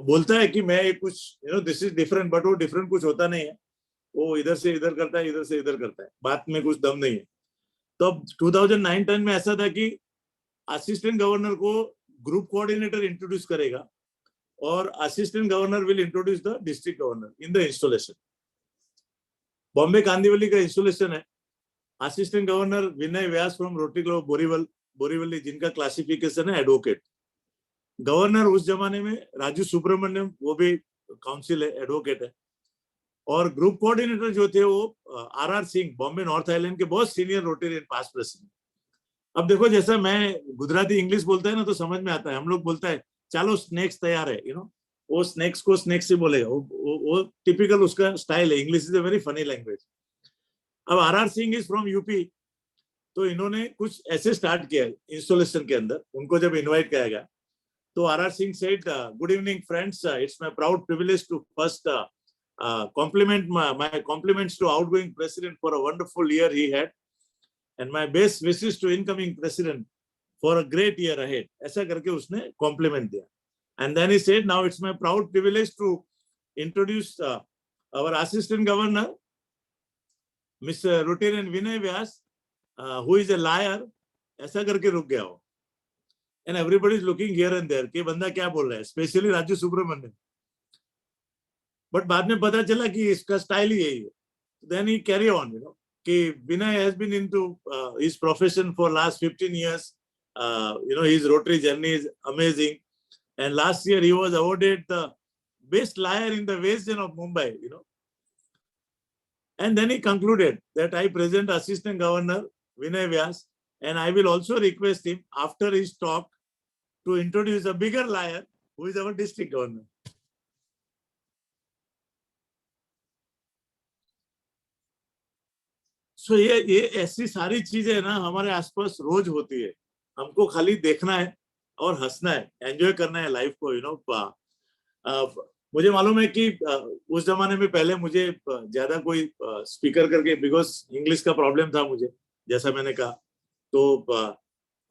बोलता है कि मैं कुछ you know this is different, but वो डिफरेंट कुछ होता नहीं है, वो इधर से इधर करता है, इधर से इधर करता है, बात में कुछ दम नहीं है। तो अब 2009-10 में ऐसा था कि असिस्टेंट गवर्नर को ग्रुप कोऑर्डिनेटर इंट्रोड्यूस करेगा और assistant governor will introduce the district governor in the installation. Bombay Kandivali का इंस्टॉलेशन है, assistant governor Vinay Vyas from rotary club Borivali, जिनका क्लासिफिकेशन है एडवोकेट। गवर्नर उस जमाने में राजू सुब्रमण्यम, वो भी काउंसिल है, एडवोकेट है। और ग्रुप कोऑर्डिनेटर जो थे वो R Singh, Bombay North Island के बहुत सीनियर रोटेरियन पास्ट प्रेसिडेंट। अब देखो जैसा मैं गुजराती इंग्लिश बोलता है ना तो समझ में आता है, हम लोग बोलता है चलो स्नेक्स तैयार है, यू नो, वो स्नेक्स को स्नेक्स से बोलेगा, वो टिपिकल उसका स्टाइल है। English is a very funny language. अब R Singh is from UP, तो इन्होंने कुछ ऐसे स्टार्ट किया इंस्टॉलेशन के अंदर। उनको जब इनवाइट किया गया तो R Singh said, good evening friends, it's my proud privilege to first compliment my compliments to outgoing president for a wonderful year he had, and my best wishes to incoming president for a great year ahead. ऐसा करके उसने compliment दिया। And then he said, now it's my proud privilege to introduce our assistant governor, Mr. Rotarian Vinay Vyas, who is a liar. ऐसा करके रुक गया वो। And everybody is looking here and there कि बंदा क्या बोल रहा है, especially राजू सुब्रमण्यम। बट बाद में पता चला कि इसका स्टाइल ही यही है। Then he carry on, you know, कि Vinay has been into his profession for last 15 years. You know, his Rotary journey is amazing, and last year he was awarded the best liar in the West End of Mumbai, you know. And then he concluded that I present assistant governor Vinay Vyas, and I will also request him after his talk to introduce a bigger liar who is our district governor. So ये ऐसी सारी चीजें ना हमारे आसपास रोज होती है. हमको खाली देखना है और हंसना है, एंजॉय करना है लाइफ को, यू नो. मुझे मालूम है कि उस जमाने में पहले मुझे ज्यादा कोई स्पीकर करके, बिकॉज इंग्लिश का प्रॉब्लम था मुझे, जैसा मैंने कहा. तो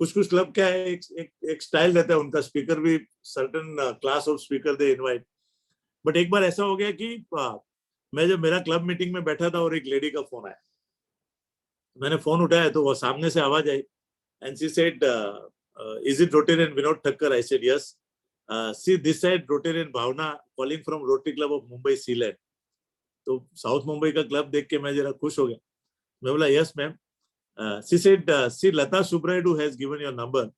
कुछ कुछ क्लब क्या है, एक स्टाइल रहता है उनका, स्पीकर भी certain class of speaker they invite. But एक बार ऐसा हो गया कि मैं जब मेरा क्लब मीटिंग में बैठा था और एक लेडी का फोन आया, मैंने फोन उठाया तो वो सामने से आवाज आई, and she said, is it Rotarian Vinod Thakkar? I said yes. See this side Rotarian Bhavna calling from Rotary Club of Mumbai Sealand. तो साउथ मुंबई का क्लब देख के मैं जरा खुश हो गया. मैं बोला yes ma'am. She said, see Lata Subraidu has given your number.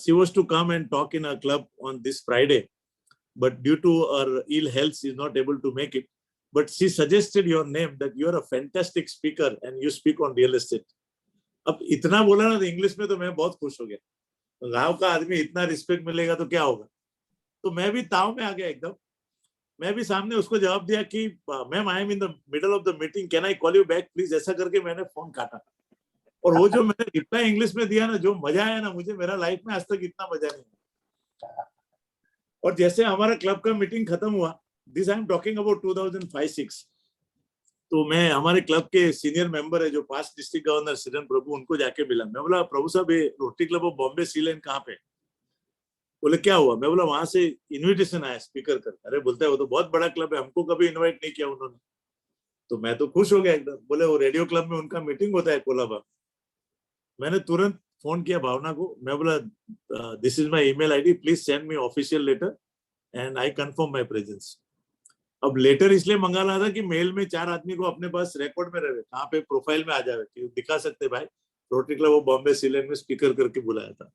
She was to come and talk in a club on this Friday, but due to her ill health she is not able to make it. But she suggested your name, that you are a fantastic speaker and you speak on real estate. अब इतना बोला ना इंग्लिश में तो मैं बहुत खुश हो गया. गांव का आदमी इतना रिस्पेक्ट मिलेगा तो क्या होगा. तो मैं भी ताव में आ गया एकदम. मैं भी सामने उसको जवाब दिया कि ma'am I am in the middle of the meeting, can I call you back please, ऐसा करके मैंने फोन काटा. और वो जो मैंने रिप्लाई इंग्लिश में दिया ना, जो मजा आया ना मुझे, मेरा लाइफ में आज तक इतना मजा नहीं. और जैसे हमारा क्लब का मीटिंग खत्म हुआ, this I am talking about 2005-06, तो मैं हमारे क्लब के सीनियर मेंबर है जो पास्ट डिस्ट्रिक्ट गवर्नर सिरन प्रभु, उनको जाके मिला. मैं बोला प्रभु साहब ये rotary Club of Bombay Sealand कहाँ पे? बोले क्या हुआ? मैं बोला वहां से इनविटेशन आया स्पीकर कर. अरे बोलता है वो तो बहुत बड़ा क्लब है, हमको कभी इनवाइट नहीं किया उन्होंने. तो मैं तो खुश हो गया एकदम. बोले वो रेडियो क्लब में उनका मीटिंग होता है कोलाबा. मैंने तुरंत फोन किया भावना को. मैं बोला this is my email ID, please send me official letter and I confirm my presence. अब लेटर इसलिए मंगा रहा था कि मेल में 4 आदमी को अपने पास रिकॉर्ड में रहे, कहाँ पे प्रोफाइल में आ जाए कि दिखा सकते भाई rotary Club of Bombay Sealand में स्पीकर करके बुलाया था.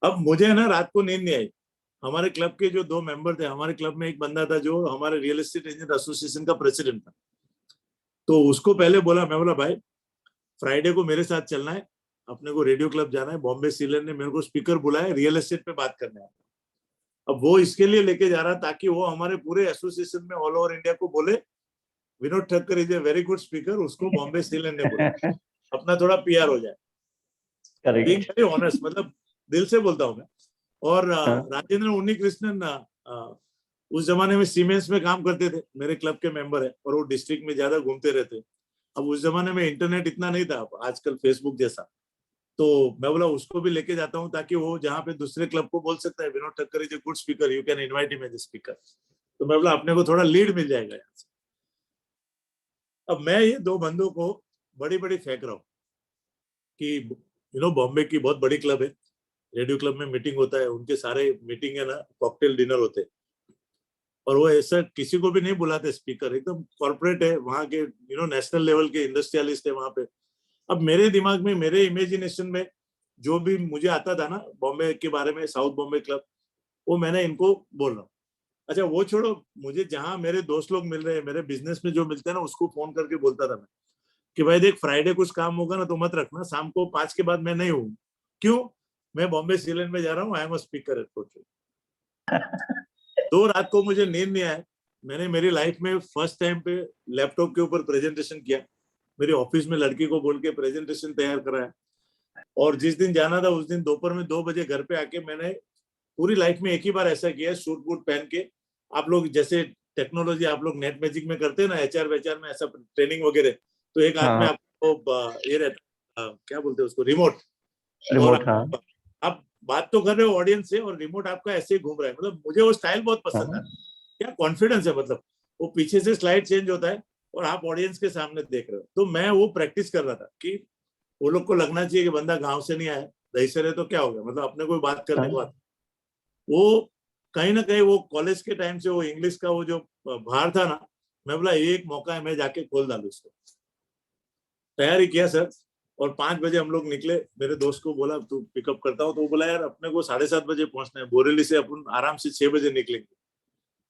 अब मुझे ना रात को नींद नहीं आई. हमारे क्लब के जो 2 मेंबर थे, हमारे क्लब में एक बंदा था जो हमारे रियल एस्टेट एजेंट एसोसिएशन का प्रेसिडेंट था. तो उसको पहले बोला, मैं बोला भाई फ्राइडे को मेरे साथ चलना है, अपने को रेडियो क्लब जाना है, बॉम्बे सीलैंड ने मेरे को स्पीकर बुलाया, रियल एस्टेट पे बात करने आया. अब वो इसके लिए लेके जा रहा ताकि वो हमारे पूरे एसोसिएशन में ऑल ओवर इंडिया को बोले Vinod Thakkar is a very good speaker, उसको बॉम्बे सीलैंड ने बोला, अपना थोड़ा पीआर हो जाए. बीइंग वेरी ऑनेस्ट, मतलब दिल से बोलता हूँ मैं. और राजेंद्र उन्नी कृष्णन उस जमाने में सीमेंस में काम करते थे, मेरे क्लब के मेंबर है, और वो डिस्ट्रिक्ट में ज्यादा घूमते रहते. अब उस जमाने में इंटरनेट इतना नहीं था आजकल फेसबुक जैसा. तो मैं बोला उसको भी लेके जाता हूँ ताकि वो जहाँ पे दूसरे क्लब को बोल सकता है Vinod Thakkar is a good speaker, you can invite him as a speaker. तो मैं बोला अपने को थोड़ा लीड मिल जाएगा यहाँ से. अब मैं ये 2 बंदों को बड़ी बड़ी फेंक रहा हूँ कि यू नो बॉम्बे की बहुत बड़ी क्लब है, रेडियो क्लब में मीटिंग होता है, उनके सारे मीटिंग है ना कॉकटेल डिनर होते हैं, और वो ऐसा किसी को भी नहीं बुलाते स्पीकर, एकदम कॉर्पोरेट है वहाँ के, यू नो नेशनल लेवल के इंडस्ट्रियलिस्ट है वहाँ पे. अब मेरे दिमाग में, मेरे इमेजिनेशन में जो भी मुझे आता था ना बॉम्बे के बारे में, साउथ बॉम्बे क्लब, वो मैंने इनको बोल रहा हूँ. अच्छा वो छोड़ो, मुझे जहाँ मेरे दोस्त लोग मिल रहे हैं, मेरे बिजनेस में जो मिलते हैं ना, उसको फोन करके बोलता था मैं कि भाई देख फ्राइडे कुछ काम होगा ना तो मत रखना, शाम को 5 के बाद मैं नहीं हूँ. क्यों? मैं बॉम्बे सीलैंड में जा रहा हूँ, I am a speaker at Rotary. 2 रात को मुझे नींद नहीं आया. मैंने मेरी लाइफ में फर्स्ट टाइम पे लैपटॉप के ऊपर प्रेजेंटेशन किया, मेरे ऑफिस में लड़की को बोल के प्रेजेंटेशन तैयार कराया. और जिस दिन जाना था उस दिन दोपहर में 2 बजे घर पे आके, मैंने पूरी लाइफ में एक ही बार ऐसा किया, सूट बूट पहन के, आप लोग जैसे टेक्नोलॉजी आप लोग नेट मैजिक में करते हैं ना, एचआर वेचआर में ऐसा ट्रेनिंग वगैरह, तो एक हाथ में आपको ये रहता, क्या बोलते हैं उसको, रिमोट. आप बात तो कर रहे हो ऑडियंस से और रिमोट आपका ऐसे ही घूम रहा है. मतलब मुझे वो स्टाइल बहुत पसंद है. क्या कॉन्फिडेंस है, मतलब वो पीछे से स्लाइड चेंज होता है और आप ऑडियंस के सामने देख रहे हो. तो मैं वो प्रैक्टिस कर रहा था कि वो लोग को लगना चाहिए कि बंदा गांव से नहीं आया, दहीसर है तो क्या हो गया, मतलब अपने को बात करने के बाद. वो कहीं ना कहीं वो कॉलेज के टाइम से वो इंग्लिश का वो जो भार था ना, मैं बोला एक मौका है, मैं जाके खोल डालू उसको. तैयारी किया सर, और 5 बजे हम लोग निकले. मेरे दोस्त को बोला तू पिकअप करता हूँ, तो वो बोला यार अपने को 7:30 बजे पहुंचना है, बोरेली से अपन आराम से 6 बजे निकलेंगे.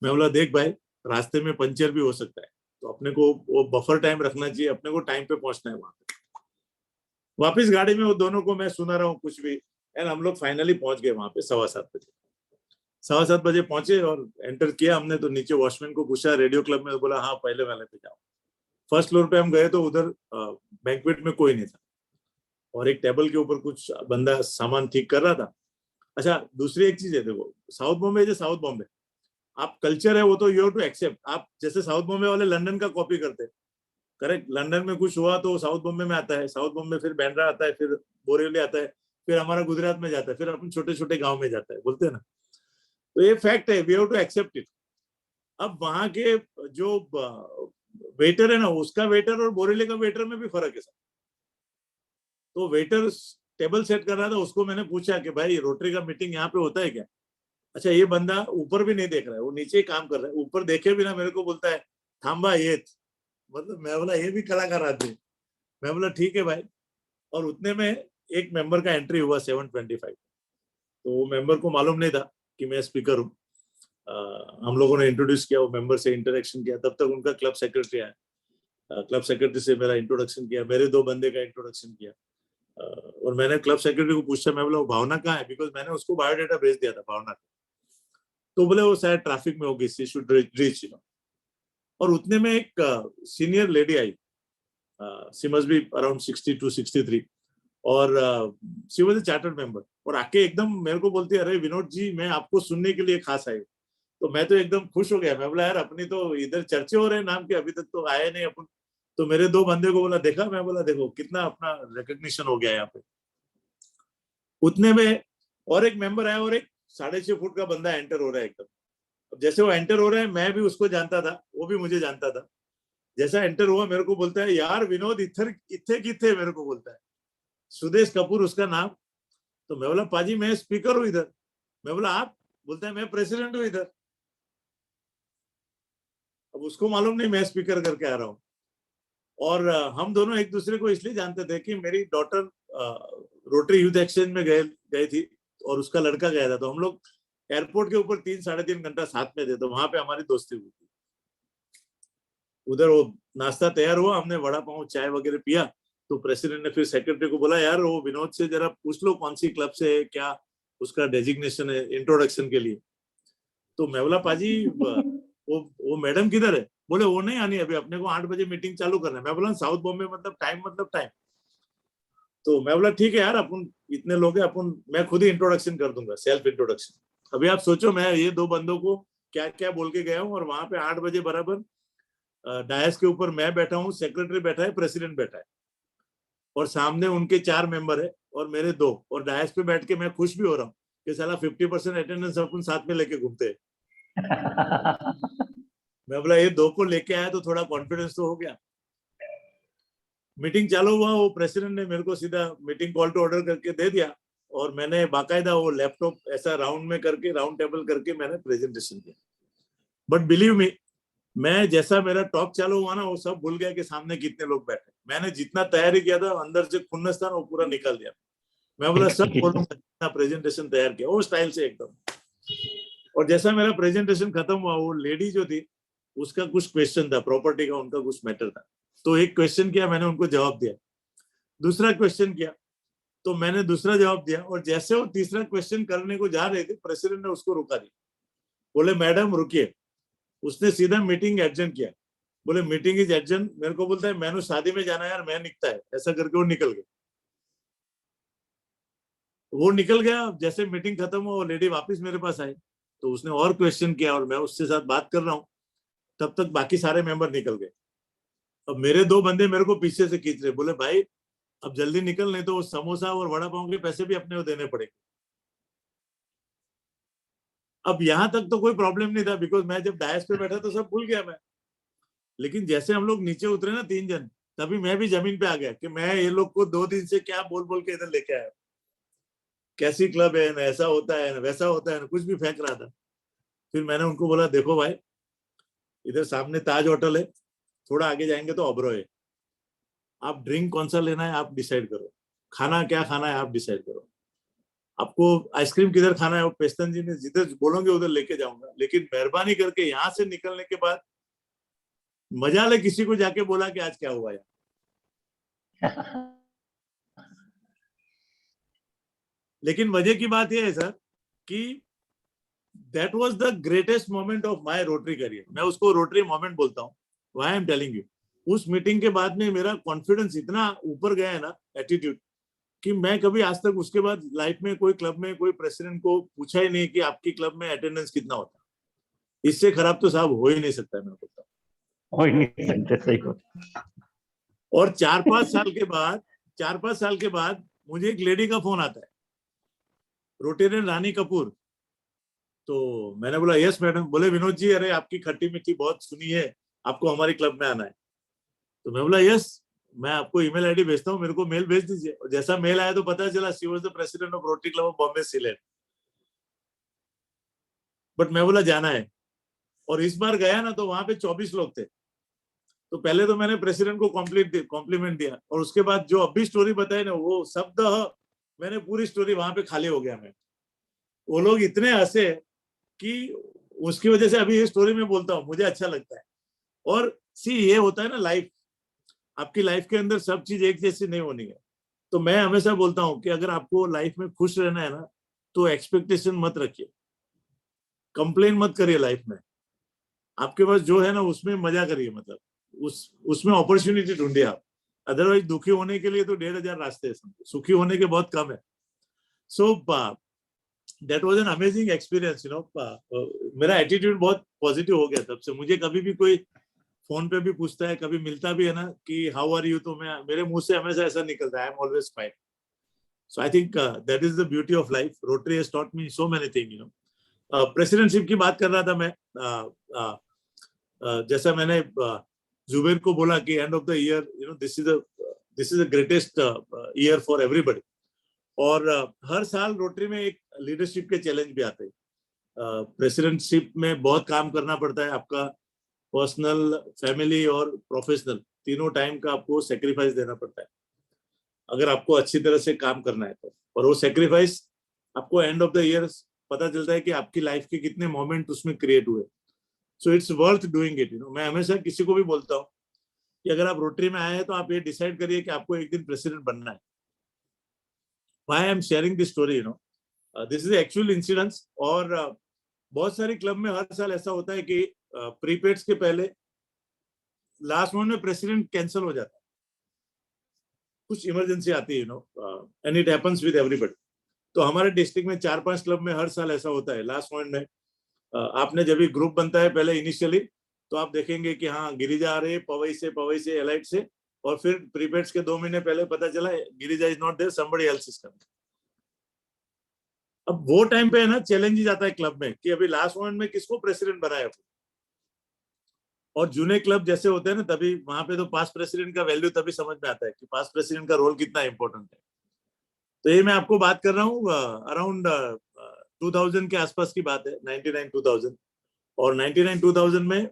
मैं बोला देख भाई रास्ते में पंचर भी हो सकता है, तो अपने को वो बफर टाइम रखना चाहिए, अपने को टाइम पे पहुंचना है वहां पे. वापिस गाड़ी में वो दोनों को मैं सुना रहा हूँ कुछ भी, एंड हम लोग फाइनली पहुंच गए वहां पे 7:15 बजे। 7:15 बजे पहुंचे और एंटर किया हमने, तो नीचे वॉचमैन को पूछा रेडियो क्लब में, बोला हाँ पहले वाले पे जाओ। फर्स्ट फ्लोर पे हम गए तो उधर बैंक्वेट में कोई नहीं था, और एक टेबल के ऊपर कुछ बंदा सामान ठीक कर रहा था। अच्छा, दूसरी एक चीज है, देखो साउथ बॉम्बे जो साउथ बॉम्बे, आप कल्चर है वो तो यू हैव टू एक्सेप्ट। आप जैसे साउथ बॉम्बे वाले लंदन का कॉपी करते हैं, करेक्ट, लंदन में कुछ हुआ तो साउथ बॉम्बे में आता है, साउथ बॉम्बे फिर बैंड्रा आता है, फिर बोरीवली आता है, फिर हमारा गुजरात में जाता है, फिर अपन छोटे छोटे गांव में जाता है, बोलते हैं ना। तो ये फैक्ट है, we have to accept it. अब वहां के जो वेटर है ना, उसका वेटर और बोरीवली का वेटर में भी फर्क है सर। तो वेटर टेबल सेट कर रहा था, उसको मैंने पूछा कि भाई रोटरी का मीटिंग यहाँ पे होता है क्या? अच्छा, ये बंदा ऊपर भी नहीं देख रहा है, वो नीचे ही काम कर रहा है, ऊपर देखे बिना मेरे को बोलता है थाम्बा ये, मतलब मैं बोला ये भी कलाकार आदमी। मैं बोला ठीक है भाई। और उतने में एक मेंबर का एंट्री हुआ 7:25। तो वो मेंबर को मालूम नहीं था कि मैं स्पीकर हूँ। हम लोगों ने इंट्रोड्यूस किया, वो मेंबर से इंटरेक्शन किया, तब तक उनका क्लब सेक्रेटरी आया, क्लब सेक्रेटरी से मेरा इंट्रोडक्शन किया, मेरे दो बंदे का इंट्रोडक्शन किया। और मैंने क्लब सेक्रेटरी को पूछा, मैं बोला वो भावना कहाँ है, बिकॉज मैंने उसको बायोडाटा भेज दिया था भावना को। तो बोले वो शायद ट्रैफिक में होगी, she should reach, you know. और उतने में एक senior lady I, she must be around 62, 63, और she was a chartered member, और आके एकदम मेरे को बोलती है, अरे विनोद जी मैं आपको सुनने के लिए खास आई। तो मैं तो एकदम खुश हो गया, मैं बोला यार अपनी तो इधर चर्चे हो रहे हैं नाम के, अभी तक तो आए नहीं अपन। तो मेरे दो बंदे को बोला देखा, मैं बोला देखो कितना अपना रिकग्निशन हो गया यहाँ पे। उतने में और एक मेंबर आया, और एक 6.5 फुट का बंदा एंटर हो रहा है एकदम। जैसे वो एंटर हो रहा है, मैं भी उसको जानता था, वो भी मुझे जानता था। जैसा एंटर हुआ मेरे को बोलता है, यार विनोद इत्थे किथे, मेरे को बोलता है, सुदेश कपूर उसका नाम। तो मैं बोला पाजी मैं स्पीकर हूँ इधर। मैं बोला आप? बोलता है मैं प्रेसिडेंट हूँ इधर। अब उसको मालूम नहीं मैं स्पीकर करके आ रहा हूँ। और हम दोनों एक दूसरे को इसलिए जानते थे कि मेरी डॉटर रोटरी यूथ एक्सचेंज में गई थी, और उसका लड़का गया था, तो हम लोग एयरपोर्ट के ऊपर 3-3.5 घंटा साथ में थे, तो वहां पे हमारी दोस्ती हुई थी। उधर वो नाश्ता तैयार हुआ, हमने वड़ा पाव चाय वगैरह पिया। तो प्रेसिडेंट ने फिर सेक्रेटरी को बोला, यार वो विनोद से जरा पूछ लो कौन सी क्लब से है, क्या उसका डेजिग्नेशन है इंट्रोडक्शन के लिए। तो मैं बोला पाजी वो मैडम किधर है? बोले वो नहीं आनी अभी, अपने को 8 बजे मीटिंग चालू करना है। मैं बोला साउथ बॉम्बे मतलब टाइम। तो मैं बोला ठीक है यार, अपन इतने लोग हैं, अपन मैं खुद ही इंट्रोडक्शन कर दूंगा, सेल्फ इंट्रोडक्शन। अभी आप सोचो मैं ये दो बंदों को क्या क्या बोल के गया हूँ, और वहां पे 8 बजे बराबर डायस के ऊपर मैं बैठा हूँ, सेक्रेटरी बैठा है, प्रेसिडेंट बैठा है, और सामने उनके 4 मेंबर है और मेरे 2, और डायस पे बैठ के मैं खुश भी हो रहा हूँ कि साला 50% अटेंडेंस अपन साथ में लेके घूमते हैं। मैं बोला ये 2 को लेके आया तो थोड़ा कॉन्फिडेंस तो हो गया। मीटिंग चालू हुआ, वो प्रेसिडेंट ने मेरे को सीधा मीटिंग कॉल टू ऑर्डर करके दे दिया, और मैंने बाकायदा वो लैपटॉप ऐसा राउंड में करके, राउंड टेबल करके मैंने प्रेजेंटेशन किया। बट बिलीव मी, मैं जैसा मेरा टॉक चालू हुआ ना, वो सब भूल गया कि सामने कितने लोग बैठे। मैंने जितना तैयारी किया था अंदर से खुन्नस था, वो पूरा निकल दिया। मैं बोला सब बोलूंगा जितना प्रेजेंटेशन तैयार किया, वो स्टाइल से एकदम। और जैसा मेरा प्रेजेंटेशन खत्म हुआ, वो लेडी जो थी उसका कुछ क्वेश्चन था, प्रॉपर्टी का उनका कुछ मैटर था। तो एक क्वेश्चन किया, मैंने उनको जवाब दिया। दूसरा क्वेश्चन किया, तो मैंने दूसरा जवाब दिया। और जैसे वो तीसरा क्वेश्चन करने को जा रहे थे, प्रेसिडेंट ने उसको रोका दिया, बोले मैडम रुकिए। उसने सीधा मीटिंग एडजर्न किया। बोले मीटिंग इज एडजर्न। मेरे को बोलता है मैंने शादी में जाना यार, मैं निकता है, ऐसा करके वो निकल गया। वो निकल गया, जैसे मीटिंग खत्म हुआ, वो लेडी वापस मेरे पास आई, तो उसने और क्वेश्चन किया, और मैं उससे साथ बात कर रहा हूँ, तब तक बाकी सारे मेंबर निकल गए। अब मेरे 2 बंदे मेरे को पीछे से खींच रहे, बोले भाई अब जल्दी निकल, नहीं तो वो समोसा और वड़ा पाव के पैसे भी अपने को देने पड़ेंगे। अब यहाँ तक तो कोई प्रॉब्लम नहीं था, बिकॉज मैं जब डायस पे बैठा तो सब भूल गया मैं। लेकिन जैसे हम लोग नीचे उतरे ना 3 जन, तभी मैं भी जमीन पे आ गया कि मैं ये लोग को 2 दिन से क्या बोल बोल के इधर लेके आया, कैसी क्लब है ना, ऐसा होता है ना, वैसा होता है ना, कुछ भी फेंक रहा था। फिर मैंने उनको बोला देखो भाई, इधर सामने ताज होटल है, थोड़ा आगे जाएंगे तो ओबरॉय है, आप ड्रिंक कौन सा लेना है आप डिसाइड करो, खाना क्या खाना है आप डिसाइड करो, आपको आइसक्रीम किधर खाना है वो पेस्तन जी ने जिधर बोलोगे उधर लेके जाऊंगा, लेकिन मेहरबानी करके यहाँ से निकलने के बाद मजा ले किसी को जाके बोला कि आज क्या हुआ यार। लेकिन वजह की बात यह है सर कि that was the greatest moment of my rotary career. मैं उसको रोटरी मोमेंट बोलता हूँ। Why I am telling you, उस मीटिंग के बाद में मेरा कॉन्फिडेंस इतना ऊपर गया है ना, एटीट्यूड, कि मैं कभी आज तक उसके बाद लाइफ में कोई क्लब में कोई प्रेसिडेंट को पूछा ही नहीं कि आपकी क्लब में अटेंडेंस कितना होता है। इससे खराब तो साहब हो ही नहीं सकता है, मैं बोलता हूँ। हो ही नहीं सकते, सही बात। और 4-5 साल के बाद मुझे एक लेडी का फोन आता है, रोटेरियन रानी कपूर। तो मैंने बोला यस मैडम। बोले विनोद जी, अरे आपकी खट्टी मीठी बहुत सुनी है, आपको हमारी क्लब में आना है। तो मैं बोला यस, मैं आपको ईमेल आईडी भेजता हूँ, मेरे को मेल भेज दीजिए। और जैसा मेल आया तो पता चला she was the president of Rotary Club of Bombay सीलेट। बट मैं बोला जाना है। और इस बार गया ना तो वहां पे 24 लोग थे। तो पहले तो मैंने प्रेसिडेंट को कॉम्प्लीमेंट दिया, और उसके बाद जो अभी स्टोरी बताई ना, वो शब्द मैंने पूरी स्टोरी वहां पे खाली हो गया मैं। वो लोग इतने हंसे कि उसकी वजह से अभी ये स्टोरी में बोलता हूँ, मुझे अच्छा लगता है। और सी, ये होता है ना लाइफ, आपकी लाइफ के अंदर सब चीज एक जैसी नहीं होनी है। तो मैं हमेशा बोलता हूँ कि अगर आपको लाइफ में खुश रहना है ना, तो एक्सपेक्टेशन मत रखिए, कंप्लेन मत करिए लाइफ में। आपके पास जो है ना उसमें मजा करिए, मतलब उसमें अपॉर्चुनिटी ढूंढिए आप। अदरवाइज दुखी होने के लिए तो 1,500 रास्ते हैं, सुखी होने के बहुत कम है। So that was an amazing experience, you know. मेरा एटीट्यूड बहुत पॉजिटिव हो गया तब से। मुझे कभी भी कोई फोन पे भी पूछता है, कभी मिलता भी है ना कि हाउ आर यू, तो मैं, मेरे मुंह से हमेशा ऐसा निकलता है, I am always fine. So I think that is the beauty of life. Rotary has taught me so many thing, you know. Presidentship की बात कर रहा था मैं। जैसा मैंने जुबेर को बोला कि end of the year, you know, this is the greatest year for everybody. और हर साल रोटरी में एक लीडरशिप के चैलेंज भी आते हैं। प्रेसिडेंटशिप में बहुत काम करना पड़ता है, आपका पर्सनल, फैमिली और प्रोफेशनल तीनों टाइम का आपको सेक्रीफाइस देना पड़ता है, अगर आपको अच्छी तरह से काम करना है तो। और वो सेक्रीफाइस आपको एंड ऑफ द ईयर पता चलता है कि आपकी लाइफ के कितने मोमेंट उसमें क्रिएट हुए। So it's worth doing it, you know. मैं हमेशा किसी को भी बोलता हूँ कि अगर आप रोटरी में आए हैं तो आप ये डिसाइड करिए कि आपको एक दिन प्रेसिडेंट बनना है। Why I am sharing this story, you know, this is actual incidence. और बहुत सारी क्लब में हर साल ऐसा होता है कि प्रीपेड्स के पहले लास्ट मोमेंट में प्रेसिडेंट कैंसिल हो जाता है, कुछ इमरजेंसी आती है, you no, and it happens with everybody. तो हमारे डिस्ट्रिक्ट में 4-5 क्लब में हर साल ऐसा होता है लास्ट मोमेंट में। आपने जब भी ग्रुप बनता है पहले इनिशियली, तो आप देखेंगे कि हाँ गिरिजा आ रही है पवई से एलाइट से, और फिर प्रीपेड्स के 2 महीने पहले पता चला Girija is not there, somebody else is coming. अब वो टाइम पे है ना चैलेंज आता है क्लब में कि अभी लास्ट मोमेंट में किसको प्रेसिडेंट बनाया। और जूने क्लब जैसे होते हैं ना, तभी वहां पे तो पास्ट प्रेसिडेंट का वैल्यू तभी समझ में आता है कि पास्ट प्रेसिडेंट का रोल कितना इंपॉर्टेंट है। तो ये मैं आपको बात कर रहा हूँ अराउंड 2000 के आसपास की बात है, 99-2000। और 99-2000 में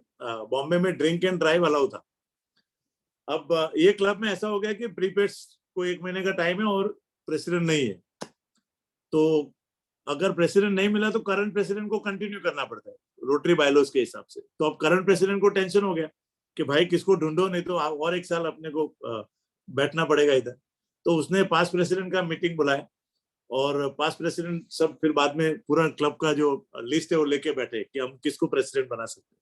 बॉम्बे में ड्रिंक एंड ड्राइव अलाउ था। अब ये क्लब में ऐसा हो गया कि प्रीपेड्स को 1 महीने का टाइम है और प्रेसिडेंट नहीं है। तो अगर प्रेसिडेंट नहीं मिला तो करंट प्रेसिडेंट को कंटिन्यू करना पड़ता है रोटरी बायलॉज के हिसाब से। तो अब करंट प्रेसिडेंट को टेंशन हो गया कि भाई किसको ढूंढो, नहीं तो और 1 साल अपने को बैठना पड़ेगा इधर। तो उसने पास्ट प्रेसिडेंट का मीटिंग बुलाया, और पास्ट प्रेसिडेंट सब फिर बाद में पूरा क्लब का जो लिस्ट है वो लेके बैठे कि हम किसको प्रेसिडेंट बना सकते हैं।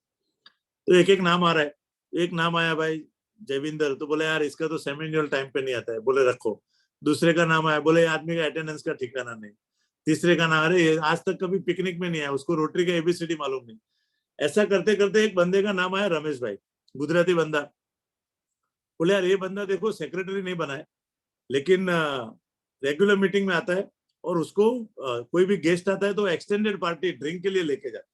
तो एक एक नाम आ रहा है। एक नाम आया भाई जयविंदर, तो बोले यार इसका तो सेमिनियल टाइम पे नहीं आता है, बोले रखो। दूसरे का नाम आया, बोले आदमी का अटेंडेंस का ठिकाना नहीं। तीसरे का नाम, अरे आज तक कभी पिकनिक में नहीं आया, उसको रोटरी का एबीसीडी मालूम नहीं। ऐसा करते करते एक बंदे का नाम आया रमेश भाई, गुजराती बंदा। बोले यार ये बंदा देखो सेक्रेटरी नहीं बना है, लेकिन रेगुलर मीटिंग में आता है, और उसको कोई भी गेस्ट आता है तो एक्सटेंडेड पार्टी ड्रिंक के लिए लेके जाता है।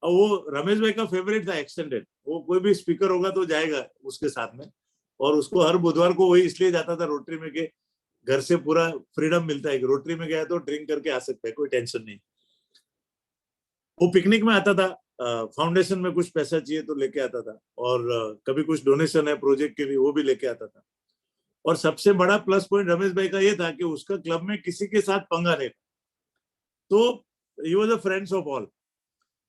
और वो रमेश भाई का फेवरेट था एक्सटेंडेड, वो कोई भी स्पीकर होगा तो जाएगा उसके साथ में। और उसको हर बुधवार को वही इसलिए जाता था रोटरी में कि घर से पूरा फ्रीडम मिलता है कि रोटरी में गया तो ड्रिंक करके आ सकता है, कोई टेंशन नहीं। वो पिकनिक में आता था, फाउंडेशन में कुछ पैसा चाहिए तो लेके आता था, और कभी कुछ डोनेशन है प्रोजेक्ट के लिए वो भी लेके आता था। और सबसे बड़ा प्लस पॉइंट रमेश भाई का ये था कि उसका क्लब में किसी के साथ पंगा नहीं था। तो he was a friends of all.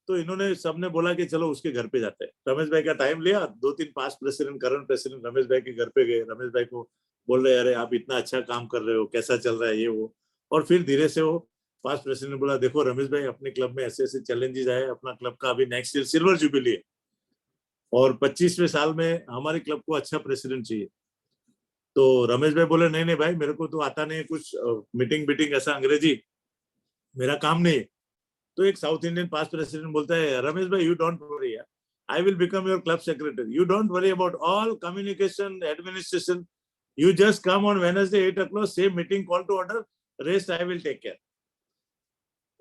तो इन्होंने सबने बोला कि चलो उसके घर पे जाते हैं। रमेश भाई का टाइम लिया, 2-3 past president, current president Ramesh भाई के घर पे गए। रमेश भाई को बोल रहे अरे आप इतना अच्छा काम कर रहे हो, कैसा चल रहा है ये वो। और फिर धीरे से वो पास्ट प्रेसिडेंट ने बोला, देखो रमेश भाई, अपने क्लब में ऐसे ऐसे चैलेंजेस आए, अपना क्लब का अभी नेक्स्ट ईयर सिल्वर जुबिली है और 25वें साल में हमारे क्लब को अच्छा प्रेसिडेंट चाहिए। तो रमेश भाई बोले, नहीं नहीं भाई, मेरे को तो आता नहीं कुछ मीटिंग ऐसा अंग्रेजी, मेरा काम नहीं है। तो एक साउथ इंडियन पास्ट प्रेसिडेंट बोलता है, रमेश भाई you don't worry, I will become your club secretary, you don't worry about all communication administration, you just come on Wednesday 8 o'clock, same meeting call to order, rest I will take care।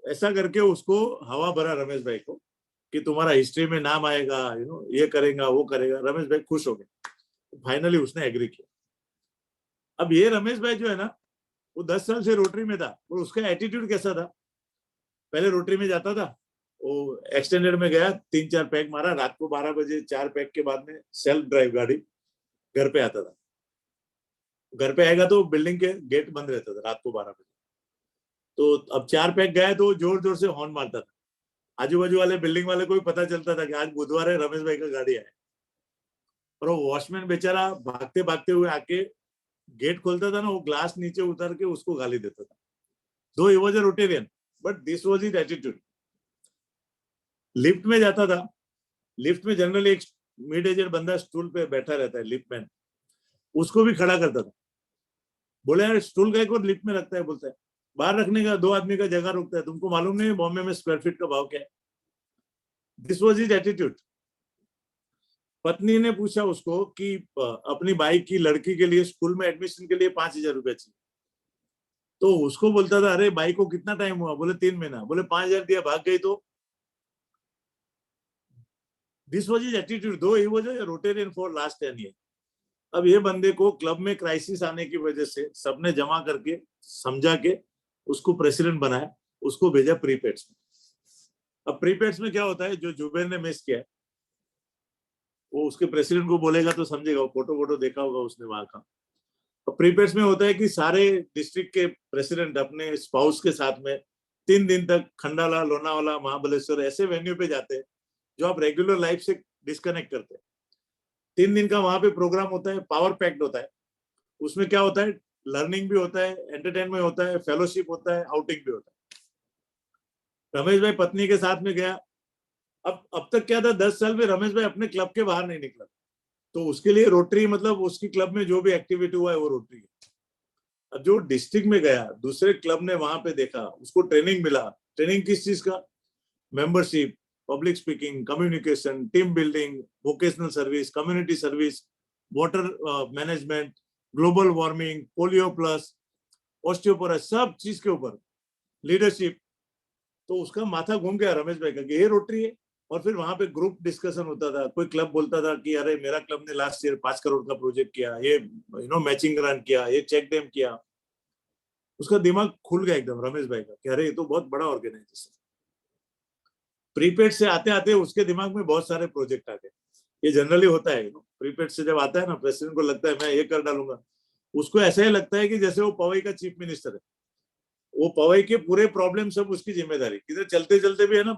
ऐसा करके उसको हवा भरा रमेश भाई को कि तुम्हारा हिस्ट्री में नाम आएगा, ये करेगा वो करेगा। रमेश भाई खुश हो गए, फाइनली उसने एग्री किया। अब ये रमेश भाई जो है ना, वो 10 साल से रोटरी में था और उसका एटीट्यूड कैसा था, पहले रोटरी में जाता था, वो एक्सटेंडेड में गया, 3-4 पैक मारा, रात को 12 बजे 4 पैक के बाद में सेल्फ ड्राइव गाड़ी घर पे आता था। घर पे आएगा तो बिल्डिंग के गेट बंद रहता था रात को 12 बजे। तो अब 4 पैक गए तो जोर जोर से हॉर्न मारता था, आजू बाजू वाले बिल्डिंग वाले को भी पता चलता था कि आज बुधवार है, रमेश भाई का गाड़ी आया। और वो वॉचमैन बेचारा भागते भागते हुए आके गेट खोलता था ना, वो ग्लास नीचे उतार के उसको गाली देता था। दो he was a Rotarian, but this was his attitude. Lift में जाता था, लिफ्ट में जनरली एक मिड एजर बंदा स्टूल पे बैठा रहता है, लिफ्ट मैन, उसको भी खड़ा करता था। बोले यार स्टूल का को लिफ्ट में रखता है, बोलता है बाहर रखने का, 2 आदमी का जगह रुकता है, तुमको मालूम नहीं बॉम्बे में स्क्वायर फीट का भाव क्या है। This was his attitude. पत्नी ने पूछा उसको कि अपनी भाई की लड़की के लिए स्कूल में एडमिशन के लिए 5,000 रुपए चाहिए। तो उसको बोलता था, अरे भाई को कितना टाइम हुआ, बोले 3 महीना, बोले 5,000 दिया, भाग गई तो। दिस वॉज हिज एटीट्यूड, दो he was a Rotarian for last 10 year. अब ये बंदे को क्लब में क्राइसिस आने की वजह से सबने जमा करके समझा के उसको प्रेसिडेंट बनाया, उसको भेजा प्रीपेड्स में। अब प्रीपेड्स में क्या होता है, जो जुबेर ने मिस किया वो उसके प्रेसिडेंट को बोलेगा तो समझेगा, वो फोटो देखा होगा उसने वहां का। अब प्रीपेड्स में होता है कि सारे डिस्ट्रिक्ट के प्रेसिडेंट अपने स्पाउस के साथ में 3 दिन तक खंडाला, लोनावाला, महाबलेश्वर ऐसे वेन्यू पे जाते हैं जो आप रेगुलर लाइफ से डिस्कनेक्ट करते हैं। 3 दिन का वहां पे प्रोग्राम होता है, पावर पैक्ड होता है। उसमें क्या होता है, लर्निंग भी होता है, एंटरटेनमेंट होता है, फेलोशिप होता है, आउटिंग भी होता है। रमेश भाई पत्नी के साथ में गया। अब तक क्या था, 10 साल में रमेश भाई अपने क्लब के बाहर नहीं निकला। तो उसके लिए रोटरी, मतलब उसकी क्लब में जो भी एक्टिविटी हुआ है वो रोटरी है। अब जो डिस्ट्रिक्ट में गया, दूसरे क्लब ने वहां पे देखा, उसको ट्रेनिंग मिला। ट्रेनिंग किस चीज का, membership, public speaking, communication, team building, vocational service, community service, water management, global warming, polio plus, osteoporosis, सब चीज के ऊपर लीडरशिप। तो उसका माथा घूम गया रमेश भाई का कि ये रोटरी है। और फिर वहां पे ग्रुप डिस्कशन होता था, कोई क्लब बोलता था कि अरे मेरा क्लब ने लास्ट ईयर 5 करोड़ का प्रोजेक्ट किया, ये मैचिंग रन किया, ये चेक डैम किया। उसका दिमाग खुल गया एकदम रमेश भाई का कि अरे ये तो बहुत बड़ा ऑर्गेनाइजेशन। प्रीपेड से आते आते उसके दिमाग में बहुत सारे प्रोजेक्ट आ गए। ये जनरली होता है, प्रीपेड से जब आता है ना, प्रेसिडेंट को लगता है मैं ये कर डालूंगा, उसको ऐसा ही लगता है कि जैसे वो पवई का चीफ मिनिस्टर है, वो पवई के पूरे प्रॉब्लम सब उसकी जिम्मेदारी। किधर चलते चलते भी है ना,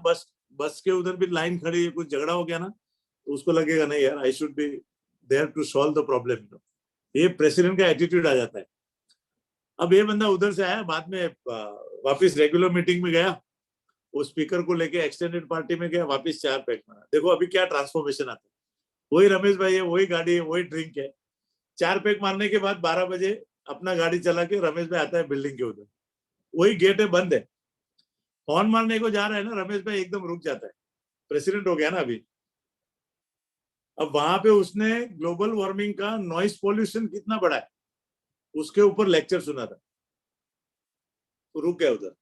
बस के उधर भी लाइन खड़ी है, कुछ झगड़ा हो गया ना, तो उसको लगेगा नहीं यार, I should be there to solve the problem. ये प्रेसिडेंट का एटीट्यूड आ जाता है। अब ये बंदा उधर से आया, बाद में वापिस रेगुलर मीटिंग में गया, वो स्पीकर को लेके एक्सटेंडेड पार्टी में गया, वापिस 4 पैक मारा। देखो अभी क्या ट्रांसफॉर्मेशन आता है, वही रमेश भाई है, वही गाड़ी है, वही ड्रिंक है। 4 पैक मारने के बाद 12 बजे अपना गाड़ी चला के रमेश भाई आता है बिल्डिंग के उधर, वही गेट है, बंद है। हॉर्न मारने को जा रहा है ना, रमेश भाई एकदम रुक जाता है, प्रेसिडेंट हो गया ना अभी। अब वहां पे उसने ग्लोबल वार्मिंग का नॉइस पोल्यूशन कितना बड़ा है उसके ऊपर लेक्चर सुना था, तो रुक गया उधर।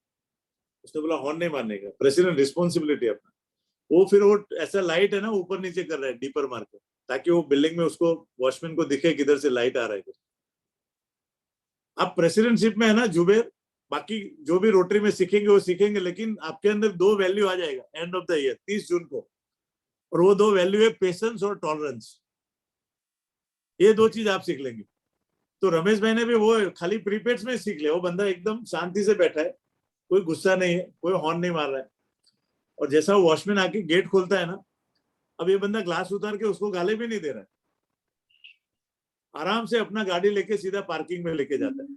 उसने बोला हॉर्न नहीं मारने का, प्रेसिडेंट रिस्पॉन्सिबिलिटी अपना। वो फिर वो ऐसा लाइट है ना, ऊपर नीचे कर रहा है डीपर मार के, ताकि वो बिल्डिंग में उसको वॉचमैन को दिखे किधर से लाइट आ रहा है। अब प्रेसिडेंटशिप में है ना जुबेर, बाकी जो भी रोटरी में सीखेंगे वो सीखेंगे, लेकिन आपके अंदर 2 वैल्यू आ जाएगा एंड ऑफ द ईयर 30 जून को, और वो 2 वैल्यू है पेशेंस और टॉलरेंस। ये 2 चीज आप सीख लेंगे। तो रमेश भाई ने भी वो खाली प्रीपेड्स में सीख लिया। वो बंदा एकदम शांति से बैठा है, कोई गुस्सा नहीं है, कोई हॉर्न नहीं मार रहा है। और जैसा वो वॉचमैन आके गेट खोलता है ना, अब ये बंदा ग्लास उतार के उसको गाली भी नहीं दे रहा है, आराम से अपना गाड़ी लेके सीधा पार्किंग में लेके जाता है।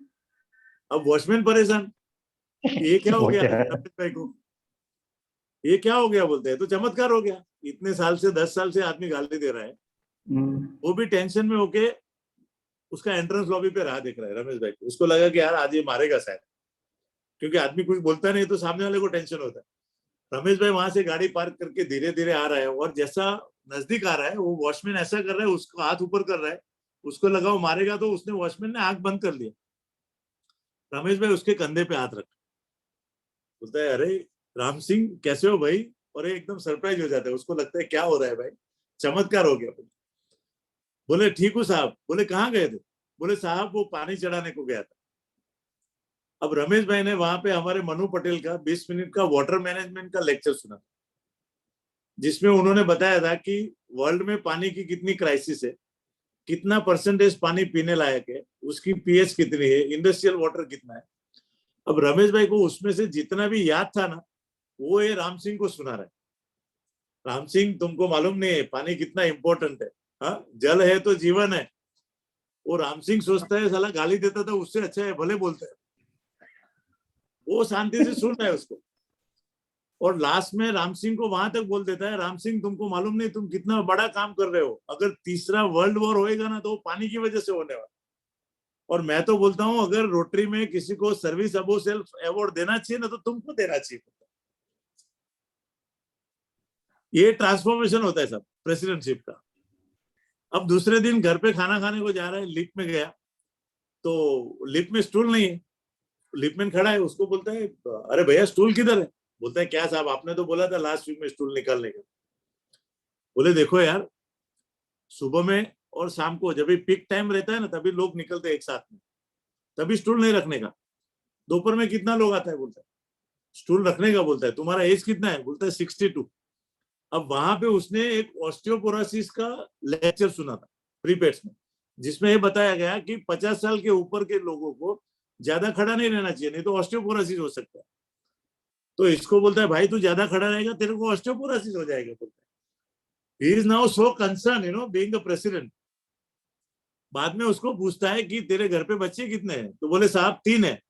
अब वॉचमैन परेशान, ये क्या हो वो गया क्या है? रमेश भाई को, ये क्या हो गया बोलते हैं, तो चमत्कार हो गया। इतने साल से 10 साल से आदमी गाली दे रहा है, वो भी टेंशन में होके उसका एंट्रेंस लॉबी पे रहा देख रहा है रमेश भाई को। उसको लगा कि यार आज ये मारेगा शायद, क्योंकि आदमी कुछ बोलता नहीं तो सामने वाले को टेंशन होता है। रमेश भाई वहां से गाड़ी पार्क करके धीरे धीरे आ रहा है, और जैसा नजदीक आ रहा है वो वॉचमैन ऐसा कर रहा है, उसको हाथ ऊपर कर रहा है, उसको लगा वो मारेगा, तो उसने वॉचमैन ने आंख बंद कर लिया। रमेश भाई उसके कंधे पे हाथ रखा, बोलता है अरे राम सिंह कैसे हो भाई, और ये एकदम सरप्राइज हो जाता है, उसको लगता है क्या हो रहा है भाई, चमत्कार हो गया। बोले ठीक हूँ साहब। बोले कहाँ गए थे? बोले साहब वो पानी चढ़ाने को गया था। अब रमेश भाई ने वहां पे हमारे मनु पटेल का 20 मिनट का वाटर मैनेजमेंट का लेक्चर सुना, जिसमें उन्होंने बताया था कि वर्ल्ड में पानी की कितनी क्राइसिस है, कितना परसेंटेज पानी पीने लायक है, उसकी पीएच कितनी है, इंडस्ट्रियल वाटर कितना है। अब रमेश भाई को उसमें से जितना भी याद था ना, वो ये राम सिंह को सुना रहा है। राम सिंह तुमको मालूम नहीं है पानी कितना इंपॉर्टेंट है, हाँ जल है तो जीवन है। वो राम सिंह सोचता है साला गाली देता था उससे अच्छा है भले बोलता है, वो शांति से सुन रहा है उसको। और लास्ट में राम सिंह को वहां तक बोल देता है, राम सिंह तुमको मालूम नहीं तुम कितना बड़ा काम कर रहे हो, अगर तीसरा वर्ल्ड वॉर होएगा ना तो वो पानी की वजह से होने वाला। और मैं तो बोलता हूं अगर रोटरी में किसी को सर्विस अबो सेल्फ अवार्ड देना चाहिए ना तो तुमको देना चाहिए। ये ट्रांसफॉर्मेशन होता है सब प्रेसिडेंटशिप का। अब दूसरे दिन घर पे खाना खाने को जा रहा है, लिफ्ट में गया तो लिफ्ट में स्टूल नहीं है। लिफ्टमैन खड़ा है, उसको बोलता है अरे भैया स्टूल किधर है? बोलता है क्या साहब आपने तो बोला था लास्ट वीक में स्टूल निकालने का। बोले देखो यार, सुबह में और शाम को जब भी पीक टाइम रहता है ना तभी लोग निकलते हैं एक साथ में, तभी स्टूल नहीं रखने का। दोपहर में कितना लोग आता है? बोलता है स्टूल रखने का। बोलता है तुम्हारा एज कितना है? बोलता है 62। अब वहां पे उसने एक ऑस्टियोपोरोसिस का लेक्चर सुना था प्रीपेड्स में, जिसमें ये बताया गया कि 50 साल के ऊपर के लोगों को ज्यादा खड़ा नहीं रहना चाहिए, नहीं तो ऑस्टियोपोरोसिस हो सकता है। तो इसको बोलता है भाई तू ज्यादा खड़ा रहेगा तेरे को ऑस्टियोपोरोसिस हो जाएगा। बोलता है he is now so concern being the president. बाद में उसको पूछता है कि तेरे घर पे बच्चे कितने हैं? तो बोले साहब 3 है।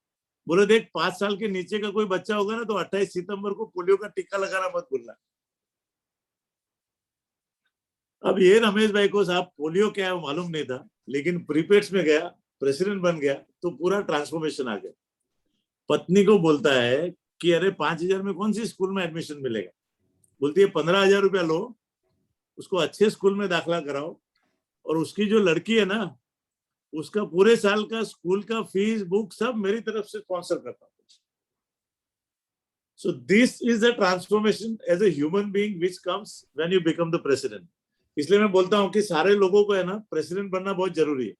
बोले देख 5 साल के नीचे का कोई बच्चा होगा ना तो 28 सितंबर को पोलियो का टीका लगाना मत भूलना। अब ये रमेश भाई को साहब पोलियो क्या है मालूम नहीं था, लेकिन प्रीपेड्स में गया, प्रेसिडेंट बन गया तो पूरा ट्रांसफॉर्मेशन आ गया। पत्नी को बोलता है कि अरे 5,000 में कौन सी स्कूल में एडमिशन मिलेगा? बोलती है 15,000 रुपया लो, उसको अच्छे स्कूल में दाखिला कराओ, और उसकी जो लड़की है ना उसका पूरे साल का स्कूल का फीस बुक सब मेरी तरफ से स्पॉन्सर करता हूँ। So this is the transformation as a human being which comes when you become the president. इसलिए मैं बोलता हूँ कि सारे लोगों को है ना प्रेसिडेंट बनना बहुत जरूरी है।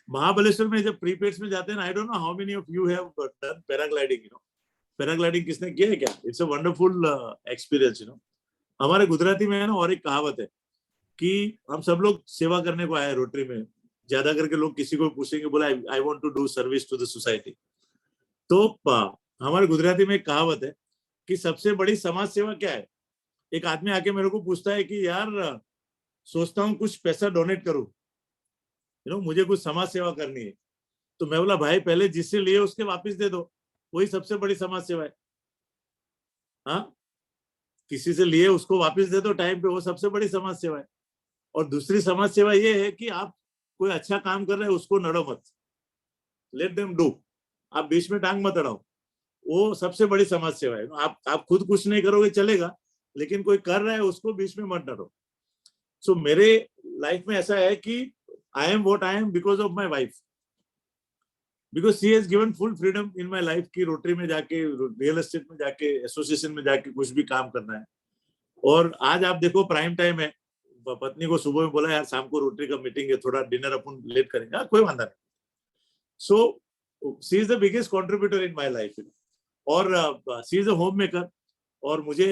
महाबलेश्वर में जब प्रीपेड्स में जाते हैं ना, I don't know how many of you have done paragliding. Paragliding किसने किया है क्या? It's a wonderful experience. हमारे गुजराती में है ना और एक कहावत है कि हम सब लोग सेवा करने को आए रोटरी में। ज्यादा करके लोग किसी को पूछेंगे बोला I want to do service to the society. तो हमारे गुजराती में एक कहावत है कि सबसे बड़ी समाज सेवा क्या है। एक आदमी आके मेरे को पूछता है कि यार सोचता हूँ कुछ पैसा डोनेट करूं, मुझे कुछ समाज सेवा करनी है। तो मैं बोला भाई पहले जिससे लिए उसके वापस दे दो, वही सबसे बड़ी समाज सेवा है। हाँ, किसी से लिए उसको वापस दे दो टाइम पे, वो सबसे बड़ी समाज सेवा है। और दूसरी समाज सेवा ये है कि आप कोई अच्छा काम कर रहे हैं उसको नड़ो मत, लेट देम डू, आप बीच में टांग मत अड़ाओ, वो सबसे बड़ी समाज सेवा है। आप खुद कुछ नहीं करोगे चलेगा, लेकिन कोई कर रहा है उसको बीच में मत डरो। सो मेरे लाइफ में ऐसा है कि I am what I am because of my wife, because she has given full freedom in my life की रोटरी में जाके, रियल एस्टेट में जाके, एसोसिएशन में जाके कुछ भी काम करना है। और आज आप देखो प्राइम टाइम है, पत्नी को सुबह में बोला यार शाम को रोटरी का मीटिंग है, थोड़ा डिनर अपन लेट करेंगे, कोई वादा नहीं। So she is the biggest contributor in my life, और she is a homemaker. और मुझे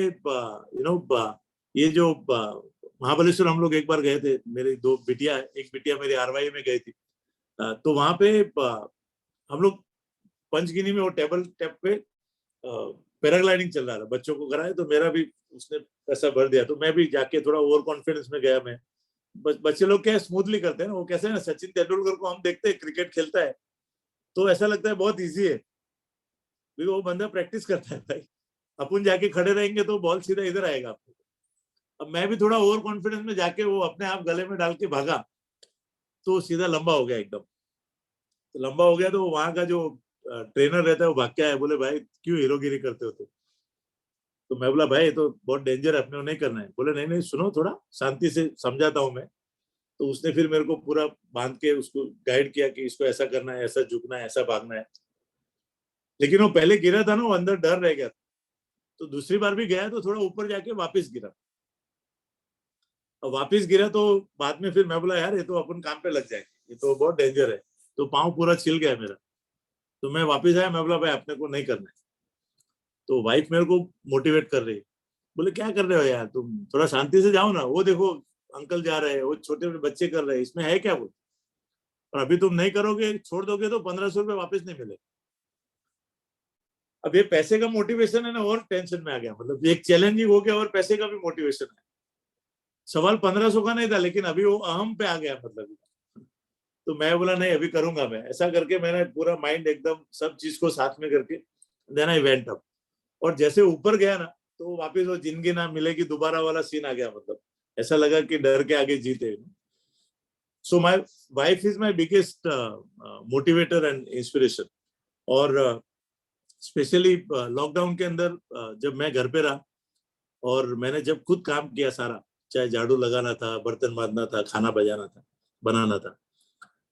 ये जो महाबलेश्वर हम लोग एक बार गए थे, मेरी 2 बिटिया, एक बिटिया मेरी आरवाई में गई थी, तो वहां पे हम लोग पंचगिनी में वो टेबल टैप पे पैराग्लाइडिंग चल रहा था, बच्चों को कराए, तो मेरा भी उसने पैसा भर दिया, तो मैं भी जाके थोड़ा ओवर कॉन्फिडेंस में गया। मैं बच्चे लोग क्या स्मूथली करते हैं ना, वो कैसे है ना, सचिन तेंदुलकर को हम देखते हैं क्रिकेट खेलता है तो ऐसा लगता है बहुत इजी है, क्योंकि वो बंदा प्रैक्टिस करता है भाई। अपन जाके खड़े रहेंगे तो बॉल सीधा इधर आएगा आपको। अब मैं भी थोड़ा ओवर कॉन्फिडेंस में जाके वो अपने आप गले में डाल के भागा, तो सीधा लंबा हो गया एकदम। तो लंबा हो गया तो वहां का जो ट्रेनर रहता है वो भाग के आया, बोले भाई क्यों हीरोगिरी करते हो तुम? तो मैं बोला भाई ये तो बहुत डेंजर है, अपने को नहीं करना है। बोले नहीं नहीं सुनो, थोड़ा शांति से समझाता हूँ मैं। तो उसने फिर मेरे को पूरा बांध के उसको गाइड किया कि इसको ऐसा करना है, ऐसा झुकना है, ऐसा भागना है। लेकिन वो पहले गिरा था ना, वो अंदर डर रह गया। तो दूसरी बार भी गया तो थोड़ा ऊपर जाके वापस गिरा। और वापस गिरा तो बाद में फिर मैं बोला यार ये तो अपन काम पे लग जाएंगे, ये तो बहुत डेंजर है। तो पाँव पूरा छिल गया मेरा। तो मैं वापस आया, मैं बोला भाई अपने को नहीं करना है। तो वाइफ मेरे को मोटिवेट कर रही, बोले क्या कर रहे हो यार तुम, थोड़ा शांति से जाओ ना, वो देखो अंकल जा रहे हैं, वो छोटे छोटे बच्चे कर रहे हैं, इसमें है क्या? वो और अभी तुम नहीं करोगे, छोड़ दोगे तो 1500 रुपये वापस नहीं मिले। अब ये पैसे का मोटिवेशन है ना, और टेंशन में आ गया। मतलब एक चैलेंजिंग हो गया और पैसे का भी मोटिवेशन है। सवाल 1500 का नहीं था, लेकिन अभी वो अहम पे आ गया मतलब। तो मैं बोला नहीं अभी करूंगा मैं, ऐसा करके मैंने पूरा माइंड एकदम सब चीज को साथ में करके देन आई वेंट अप। और जैसे ऊपर गया ना, तो वापस वो जिंदगी ना मिलेगी दोबारा वाला सीन आ गया। मतलब ऐसा लगा कि डर के आगे जीते। So my wife is my biggest motivator and inspiration. और स्पेशली लॉकडाउन के अंदर जब मैं घर पे रहा और मैंने जब खुद काम किया सारा, चाहे झाड़ू लगाना था, बर्तन मांजना था, खाना बजाना था, बनाना था,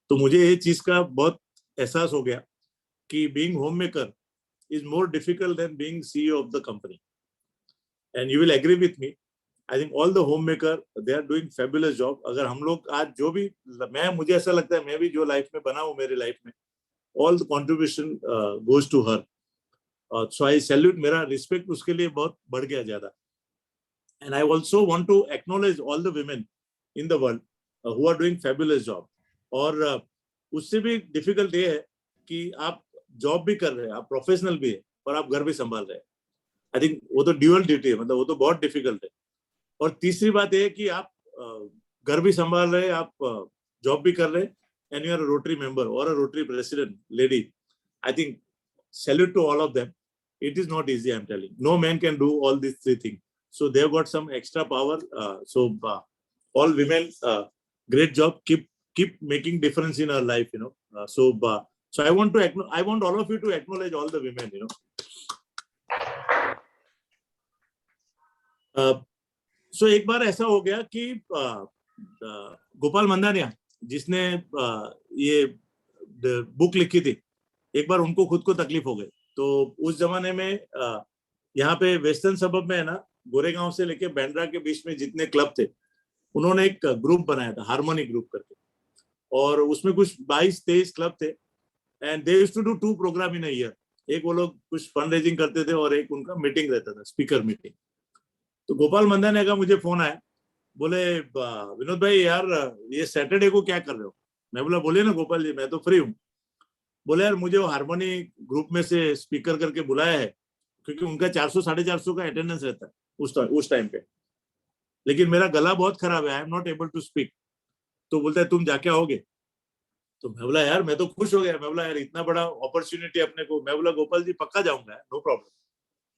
तो मुझे ये चीज का बहुत एहसास हो गया कि being home maker is more difficult than being CEO of the company. And you will agree with me. I think all the homemaker they are doing fabulous job. अगर हम लोग आज जो भी, मैं मुझे ऐसा लगता है मैं भी जो लाइफ में बना हूँ मेरी लाइफ में, all the contribution goes to her. So I salute, मेरा respect उसके लिए बहुत बढ़ गया ज्यादा. And I also want to acknowledge all the women in the world who are doing fabulous job. और उससे भी डिफिकल्ट ये है कि आप जॉब भी कर रहे हैं, आप प्रोफेशनल भी है और आप घर भी संभाल रहे हैं। आई थिंक वो तो ड्यूअल ड्यूटी है, मतलब वो तो बहुत डिफिकल्ट है। और तीसरी बात ये है कि आप घर भी संभाल रहे हैं, आप जॉब भी कर रहे हैं, and you are a Rotary member और a Rotary president lady. I think salute to all of them. It is not easy, I am telling. No man can do all this three thing, so they have got some extra power. So all women, great job, keep making difference in our life, you know. So I want all of you to acknowledge all the women, you know. So एक बार ऐसा हो गया कि गोपाल मंदानिया जिसने ये बुक लिखी थी, एक बार उनको खुद को तकलीफ हो गई। तो उस जमाने में यहाँ पे वेस्टर्न सबब में है ना, गोरेगांव से लेके बैंड्रा के बीच में जितने क्लब थे, उन्होंने एक ग्रुप बनाया था, हार्मोनी ग्रुप करके। और उसमें कुछ 22-23 क्लब थे, and they used to do 2 programme in a year. एक वो लोग कुछ फंड रेजिंग करते थे और एक उनका मीटिंग रहता था, स्पीकर मीटिंग। तो गोपाल मंदानिया का मुझे फोन आया, बोले विनोद भाई यार ये सैटरडे को क्या कर रहे हो? मैं बोला बोलिए ना गोपाल जी, मैं तो फ्री हूँ। बोले यार मुझे वो हार्मोनी ग्रुप में से स्पीकर करके बुलाया है, क्योंकि उनका 400-450 का अटेंडेंस रहता है उस टाइम पे, लेकिन मेरा गला बहुत खराब है, I am not able to speak. तो बोलता है तुम जाके आओगे? तो मैं बोला यार मैं तो खुश हो गया। मैं बोला यार इतना बड़ा अपॉर्चुनिटी अपने को। मैं बोला गोपाल जी पक्का जाऊंगा, नो प्रॉब्लम।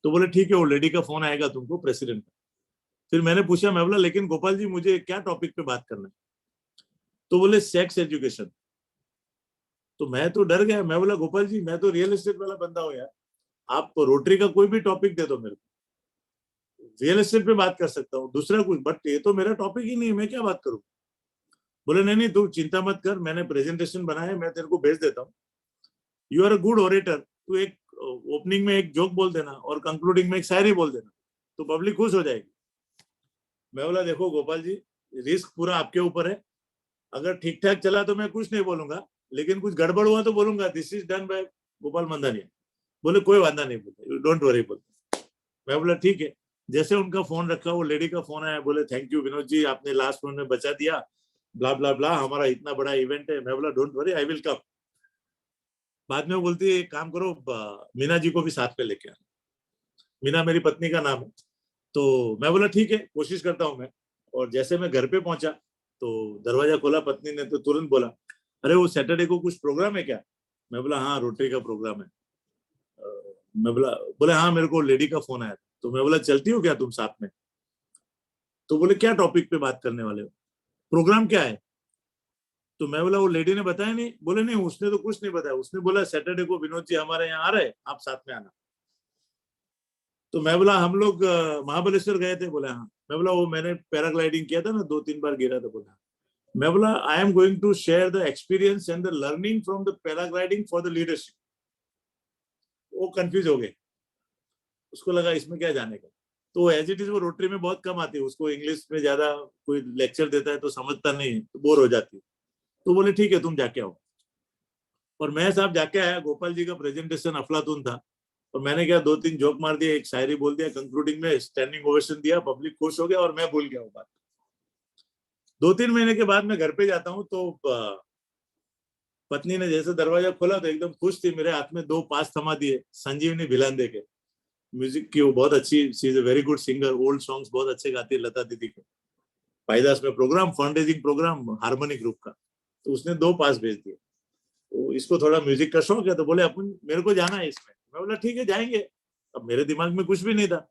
तो बोले ठीक है, वो लेडी का फोन आएगा तुमको, प्रेसिडेंट का। फिर मैंने पूछा, मैं बोला लेकिन गोपाल जी मुझे क्या टॉपिक पे बात करना है? तो बोले सेक्स एजुकेशन। तो मैं तो डर गया। मैं बोला गोपाल जी मैं तो रियल एस्टेट वाला बंदा हूँ यार, आप रोटरी का कोई भी टॉपिक दे दो मेरे को, रियल एस्टेट पे बात कर सकता हूँ, दूसरा कुछ, बट ये तो मेरा टॉपिक ही नहीं है, मैं क्या बात करूँ? बोले नहीं नहीं तू चिंता मत कर, मैंने प्रेजेंटेशन बनाया, मैं तेरे को भेज देता हूँ। You are a good orator, तू एक ओपनिंग में एक जोक बोल देना और कंक्लूडिंग में एक शायरी बोल देना, तो पब्लिक खुश हो जाएगी। मैं बोला देखो गोपाल जी, रिस्क पूरा आपके ऊपर है। अगर ठीक ठाक चला तो मैं कुछ नहीं बोलूंगा, लेकिन कुछ गड़बड़ हुआ तो बोलूंगा this is done by Gopal Mandania. बोले कोई वादा नहीं, बोलते डोंट वरी बोलते। मैं बोला ठीक है। जैसे उनका फोन रखा, वो लेडी का फोन आया, बोले थैंक यू विनोद जी, आपने लास्ट मिनट में बचा दिया, ब्ला ब्ला ब्ला, हमारा इतना बड़ा इवेंट है। मैं बोला don't worry, I will come. बाद में वो बोलती है एक काम करो, मीना जी को भी साथ पे लेके आना। मीना मेरी पत्नी का नाम है। तो मैं बोला ठीक है, कोशिश करता हूँ मैं। और जैसे मैं घर पे पहुंचा तो दरवाजा खोला, पत्नी ने तो तुरंत बोला अरे वो सैटरडे को कुछ प्रोग्राम है क्या? मैं बोला हाँ रोटरी का प्रोग्राम है। मैं बोले हाँ मेरे को लेडी का फोन आया। तो मैं बोला चलती हो क्या तुम साथ में? तो बोले क्या टॉपिक पे बात करने वाले हो, प्रोग्राम क्या है? तो मैं बोला वो लेडी ने बताया नहीं। बोले नहीं उसने तो कुछ नहीं बताया, उसने बोला सैटरडे को विनोद जी हमारे यहाँ आ रहे, आप साथ में आना। तो मैं बोला हम लोग महाबलेश्वर गए थे। बोला हाँ। मैं बोला वो मैंने पैराग्लाइडिंग किया था ना, 2-3 बार गिरा था। बोला मैं बोला I am going to share the experience and the learning from the paragliding for the leadership. वो कंफ्यूज हो गए, उसको लगा इसमें क्या जाने का। तो एज इट इज वो रोटरी में बहुत कम आती है, उसको इंग्लिश में ज्यादा कोई लेक्चर देता है तो समझता नहीं, तो बोर हो जाती है। तो बोले ठीक है तुम जाके आओ। और मैं साहब जाके आया, गोपाल जी का प्रेजेंटेशन अफलातून था। और मैंने क्या 2-3 जोक मार दिया, एक शायरी बोल दिया, कंक्लूडिंग में स्टैंडिंग ओवेशन दिया, पब्लिक खुश हो गया और मैं भूल गया वो बात। 2-3 महीने के बाद मैं घर पे जाता हूँ तो पत्नी ने जैसे दरवाजा खोला तो एकदम खुश थी, मेरे हाथ में 2 पास थमा दिए संजीवनी भिलान दे के। म्यूजिक की वो बहुत अच्छी, she is a very good singer, old songs बहुत अच्छे गाती है लता दीदी के। पाईदास में programme, fund raising programme Harmony group का, तो उसने 2 पास भेज दिए। तो इसको थोड़ा म्यूजिक का शौक है, तो बोले अपन मेरे को जाना है इसमें। मैं बोला ठीक है जाएंगे। अब मेरे दिमाग में कुछ भी नहीं था।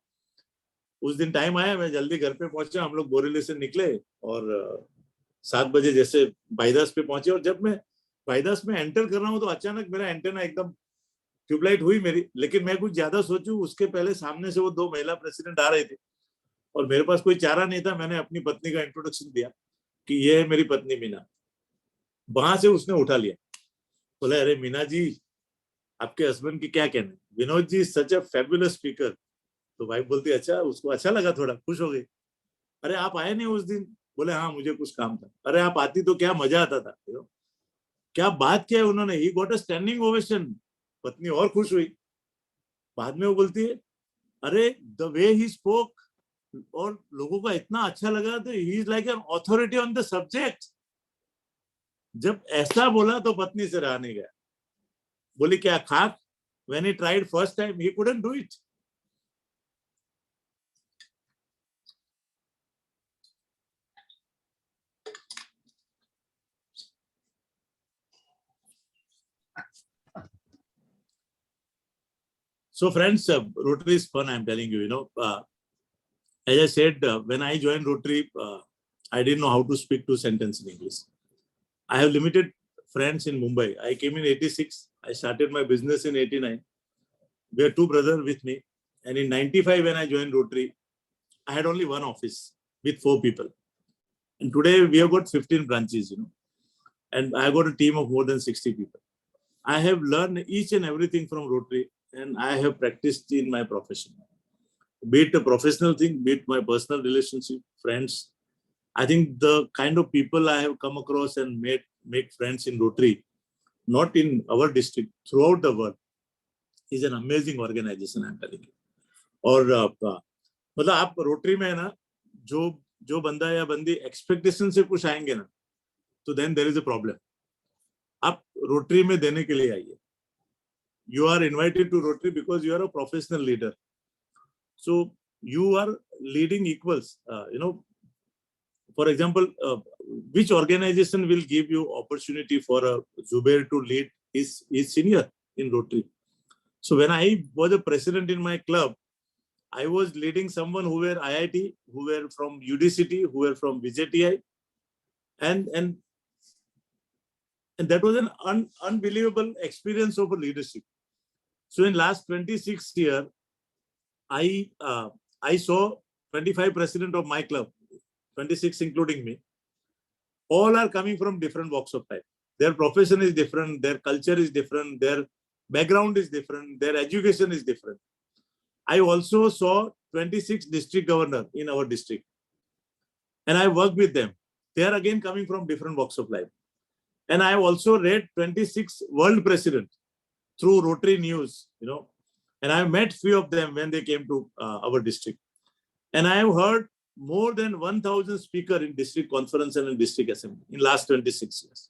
उस दिन टाइम आया, मैं जल्दी घर पे पहुंचा, हम लोग बोरेली से निकले और 7 बजे जैसे भाईदास पे पहुंचे। और जब मैं भाईदास में एंटर कर रहा हूँ तो अचानक मेरा एंटेना एकदम ट्यूबलाइट हुई मेरी। लेकिन मैं कुछ ज्यादा सोचूं उसके पहले सामने से वो 2 महिला प्रेसिडेंट आ रहे थे और मेरे पास कोई चारा नहीं था। मैंने अपनी पत्नी का इंट्रोडक्शन दिया कि ये है मेरी पत्नी मीना। वहां से उसने उठा लिया, बोला अरे मीना जी आपके हस्बैंड की क्या कहना है, विनोद जी सच अ फेबुलस स्पीकर। तो वाइफ बोलती अच्छा, उसको अच्छा लगा, थोड़ा खुश हो गई। अरे आप आए नहीं उस दिन? बोले हाँ मुझे कुछ काम था। अरे आप आती तो क्या मजा आता था। क्या बात किया उन्होंने, he got a standing ovation. पत्नी और खुश हुई। बाद में वो बोलती है अरे द वे ही स्पोक, और लोगों का इतना अच्छा लगा, तो he is like an authority on the subject. जब ऐसा बोला तो पत्नी से रहा नहीं गया। बोली क्या खाक, when he tried first time he couldn't do it. So friends, Rotary is fun, I'm telling you, as I said, when I joined Rotary, I didn't know how to speak 2 sentences in English. I have limited friends in Mumbai. I came in 86. I started my business in 89. We are 2 brothers with me. And in 95, when I joined Rotary, I had only 1 office with 4 people. And today we have got 15 branches, and I have got a team of more than 60 people. I have learned each and everything from Rotary, and I have practiced in my profession. Be it a professional thing, be it my personal relationship, friends. I think the kind of people I have come across and make friends in Rotary, not in our district, throughout the world, is an amazing organization, I'm telling you. और मतलब आप रोटरी में है ना, जो बंदा या बंदी एक्सपेक्टेशन से कुछ आएंगे ना, तो then there is a problem. आप रोटरी में देने के लिए आइए। You are invited to Rotary because you are a professional leader. So you are leading equals. For example, which organization will give you opportunity for a Zubair to lead his senior in Rotary? So when I was a president in my club, I was leading someone who were IIT, who were from UDCT, who were from VJTI, and that was an unbelievable experience of leadership. So in last 26 years, I saw 25 president of my club, 26 including me. All are coming from different walks of life. Their profession is different, their culture is different, their background is different, their education is different. I also saw 26 district governors in our district, and I worked with them. They are again coming from different walks of life. And I have also read 26 world presidents through Rotary News, and I met few of them when they came to our district. And I have heard more than 1,000 speakers in district conference and in district assembly in last 26 years.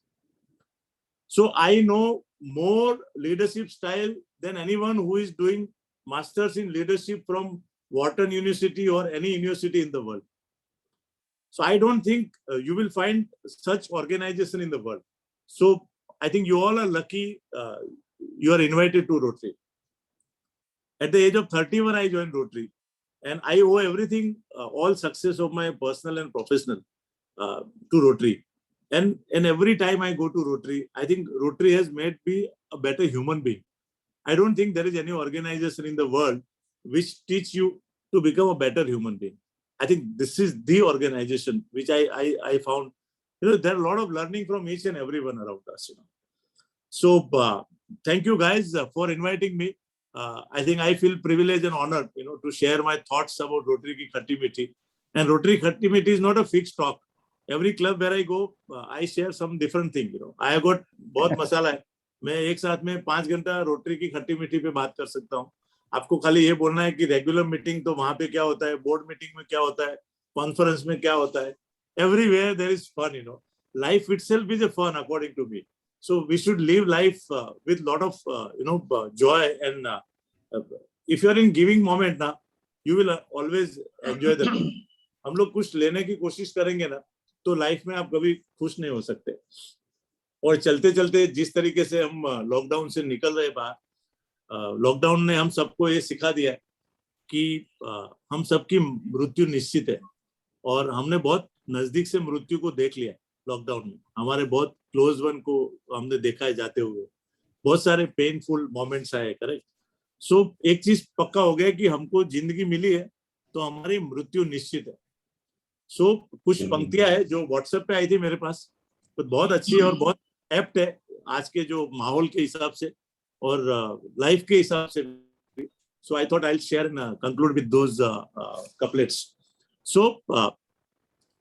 So I know more leadership style than anyone who is doing masters in leadership from Wharton University or any university in the world. So I don't think you will find such organization in the world. So I think you all are lucky. You are invited to Rotary. At the age of 31, I joined Rotary, and I owe everything, all success of my personal and professional, to Rotary. And every time I go to Rotary, I think Rotary has made me a better human being. I don't think there is any organization in the world which teach you to become a better human being. I think this is the organization which I found. There are a lot of learning from each and everyone around us. So thank you guys for inviting me. I think I feel privileged and honored, to share my thoughts about Rotary ki Khatti Mithi. And Rotary Khatti Mithi is not a fixed talk. Every club where I go, I share some different thing. I have got बहुत मसाला है. मैं एक साथ में 5 घंटा रोटरी की खट्टी मीठी पे बात कर सकता हूँ. आपको खाली ये बोलना है कि रेगुलर मीटिंग तो वहां पे क्या होता है, बोर्ड मीटिंग में क्या होता है, कॉन्फ्रेंस में क्या होता है. Everywhere there is fun. Life itself is a fun, according to me. So we should live life with lot of joy, and if you are in giving moment ना, you will always enjoy the life. हम लोग कुछ लेने की कोशिश करेंगे ना, तो लाइफ में आप कभी खुश नहीं हो सकते. और चलते चलते जिस तरीके से हम लॉकडाउन से निकल रहे बाहर, लॉकडाउन ने हम सबको ये सिखा दिया कि हम सबकी मृत्यु निश्चित है. और हमने बहुत नजदीक से मृत्यु को देख लिया लॉकडाउन में. हमारे बहुत क्लोज वन को हमने देखा है जाते हुए. बहुत सारे पेनफुल मोमेंट्स आए. करेक्ट. सो एक चीज पक्का हो गया कि हमको जिंदगी मिली है तो हमारी मृत्यु निश्चित है. सो कुछ पंक्तियां है जो व्हाट्सएप पे आई थी मेरे पास, तो बहुत अच्छी है और बहुत एप्ट है आज के जो माहौल के हिसाब से और लाइफ के हिसाब से. So I thought I will share and conclude with those couplets. सो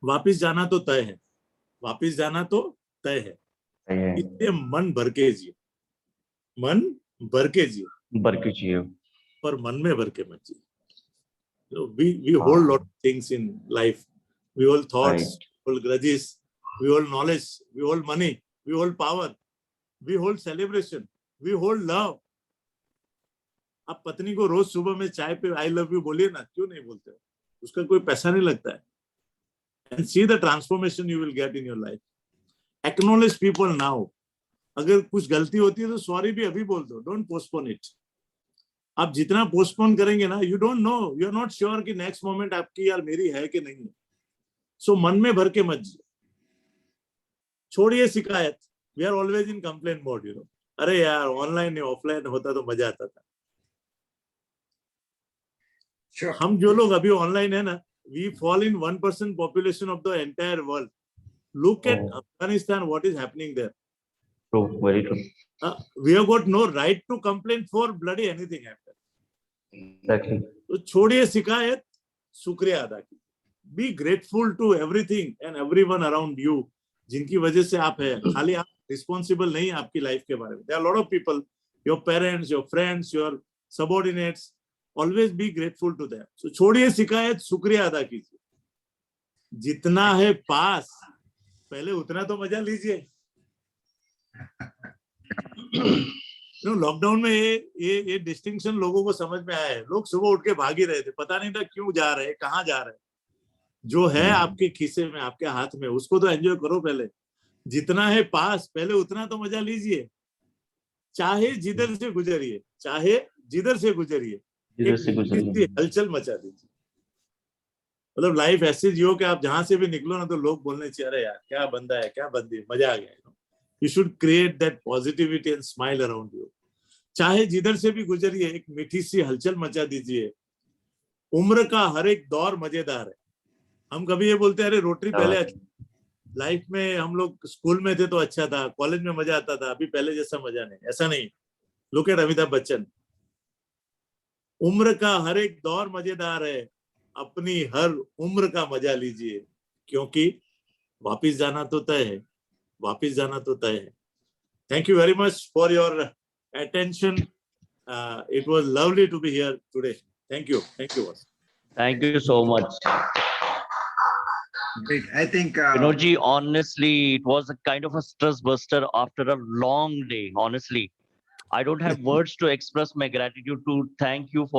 वापिस जाना तो तय है, वापिस जाना तो तय है, इसलिए मन भर के जिए, मन भर के जिए, पर मन में भर के मत जिए. We hold lot of things in life. We hold thoughts, we hold grudges, we hold knowledge, we hold money, we hold power, we hold celebration, we hold love. आप पत्नी को रोज सुबह में चाय पे आई लव यू बोलिए ना, क्यों नहीं बोलते? उसका कोई पैसा नहीं लगता है. And see the transformation you will get in your life. Acknowledge people now. अगर कुछ गलती होती है तो सॉरी भी अभी बोल दो. Don't postpone it. आप जितना पोस्टपोन करेंगे ना, you don't know, you are not sure कि नेक्स्ट मोमेंट आपकी यार मेरी है कि नहीं है. सो मन में भर के मत जिए. छोड़िए शिकायत. We are always in complaint mode. अरे यार ऑनलाइन नहीं ऑफलाइन होता तो मजा आता था. sure. हम जो लोग अभी ऑनलाइन है ना, we fall in 1% population of the entire world. Look at Afghanistan, what is happening there. True, very true. We have got no right to complain for bloody anything happen. Exactly. तो छोड़िए शिकायत, शुक्रिया अदा कीजिए. Be grateful to everything and everyone around you, जिनकी वजह से आप है. खाली आप रिस्पॉन्सिबल नहीं आपकी लाइफ के बारे में. There are a lot of people, your parents, your friends, your subordinates. Always be grateful to them. So छोड़िए शिकायत, शुक्रिया अदा कीजिए. जितना है पास, पहले उतना तो मजा लीजिए. लॉकडाउन में ये डिस्टिंक्शन लोगों को समझ में आया है. लोग सुबह उठ के भाग ही रहे थे, पता नहीं था क्यों जा रहे हैं, कहाँ जा रहे हैं. जो है आपके खीसे में, आपके हाथ में, उसको तो एंजॉय करो. पहले जितना है पास, पहले उतना तो मजा लीजिए. चाहे जिधर से गुजरिए, चाहे जिधर से गुजरिए, हलचल मचा दीजिए. मतलब लाइफ ऐसे जियो कि आप जहां से भी निकलो ना तो लोग बोलने चाहिए, अरे यार क्या बंदा है, क्या बंदी, मजा आ गया. You should create that positivity and smile around you. चाहे जिधर से भी गुजरिए, एक मीठी सी हलचल मचा दीजिए. उम्र का हर एक दौर मजेदार है. हम कभी ये बोलते हैं अरे रोटरी पहले लाइफ में हम लोग स्कूल में थे तो अच्छा था, कॉलेज में मजा आता था, अभी पहले जैसा मजा नहीं. ऐसा नहीं. Look at Amitabh Bachchan. उम्र का हर एक दौर मजेदार है, अपनी हर उम्र का मजा लीजिए, क्योंकि वापिस जाना तो तय है, वापिस जाना तो तय है. Thank you very much for your attention. It was lovely to be here today. Thank you. Thank you. Thank you so much. Great. I think Vinodji, honestly, it was a kind of a stress buster after a long day. Honestly, I don't have words to express my gratitude to thank you for